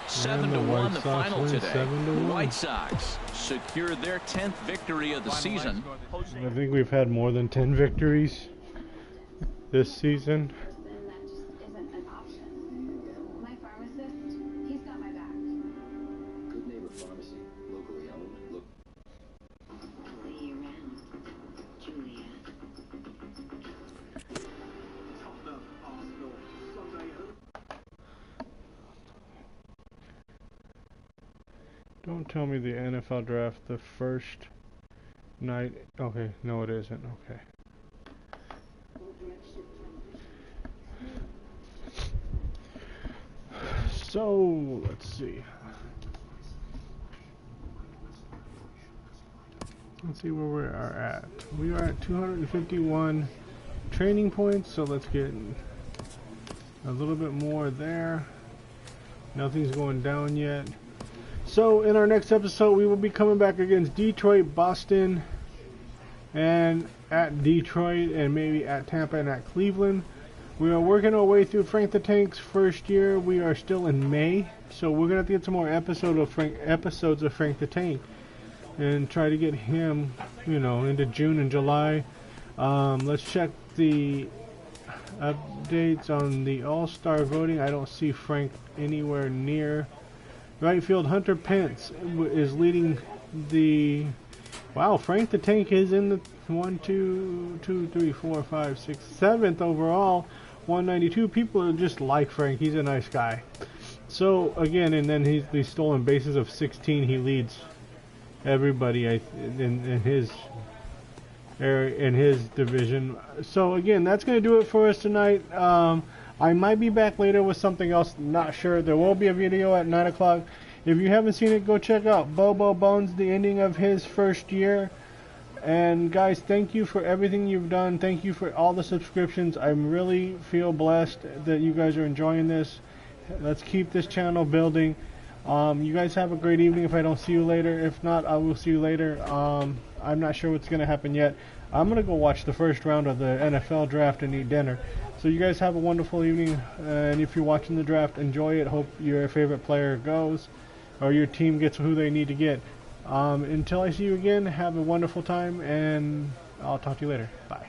7-1 the final today. White Sox secured their 10th victory of the season. I think we've had more than 10 victories this season. Don't tell me the NFL draft the first night. Okay, no it isn't. Okay. So, let's see. Let's see where we are at. We are at 251 training points, so let's get a little bit more there. Nothing's going down yet. So in our next episode, we will be coming back against Detroit, Boston, and at Detroit, and maybe at Tampa and at Cleveland. We are working our way through Frank the Tank's first year. We are still in May, so we're gonna have to get some more episodes of Frank the Tank, and try to get him, you know, into June and July. Let's check the updates on the All-Star voting. I don't see Frank anywhere near. Right field, Hunter Pence is leading the... Wow, Frank the Tank is in the 7th overall. 192. People just like Frank. He's a nice guy. So, again, and then he's the stolen bases of 16. He leads everybody in his area, in his division. So, again, that's going to do it for us tonight. I might be back later with something else, not sure. There will be a video at 9 o'clock. If you haven't seen it, go check out Bobo Bones, the ending of his first year. And guys, thank you for everything you've done. Thank you for all the subscriptions. I really feel blessed that you guys are enjoying this. Let's keep this channel building. You guys have a great evening if I don't see you later. If not, I will see you later. I'm not sure what's going to happen yet. I'm going to go watch the first round of the NFL draft and eat dinner. So you guys have a wonderful evening, and if you're watching the draft, enjoy it. Hope your favorite player goes, or your team gets who they need to get. Until I see you again, have a wonderful time, and I'll talk to you later. Bye.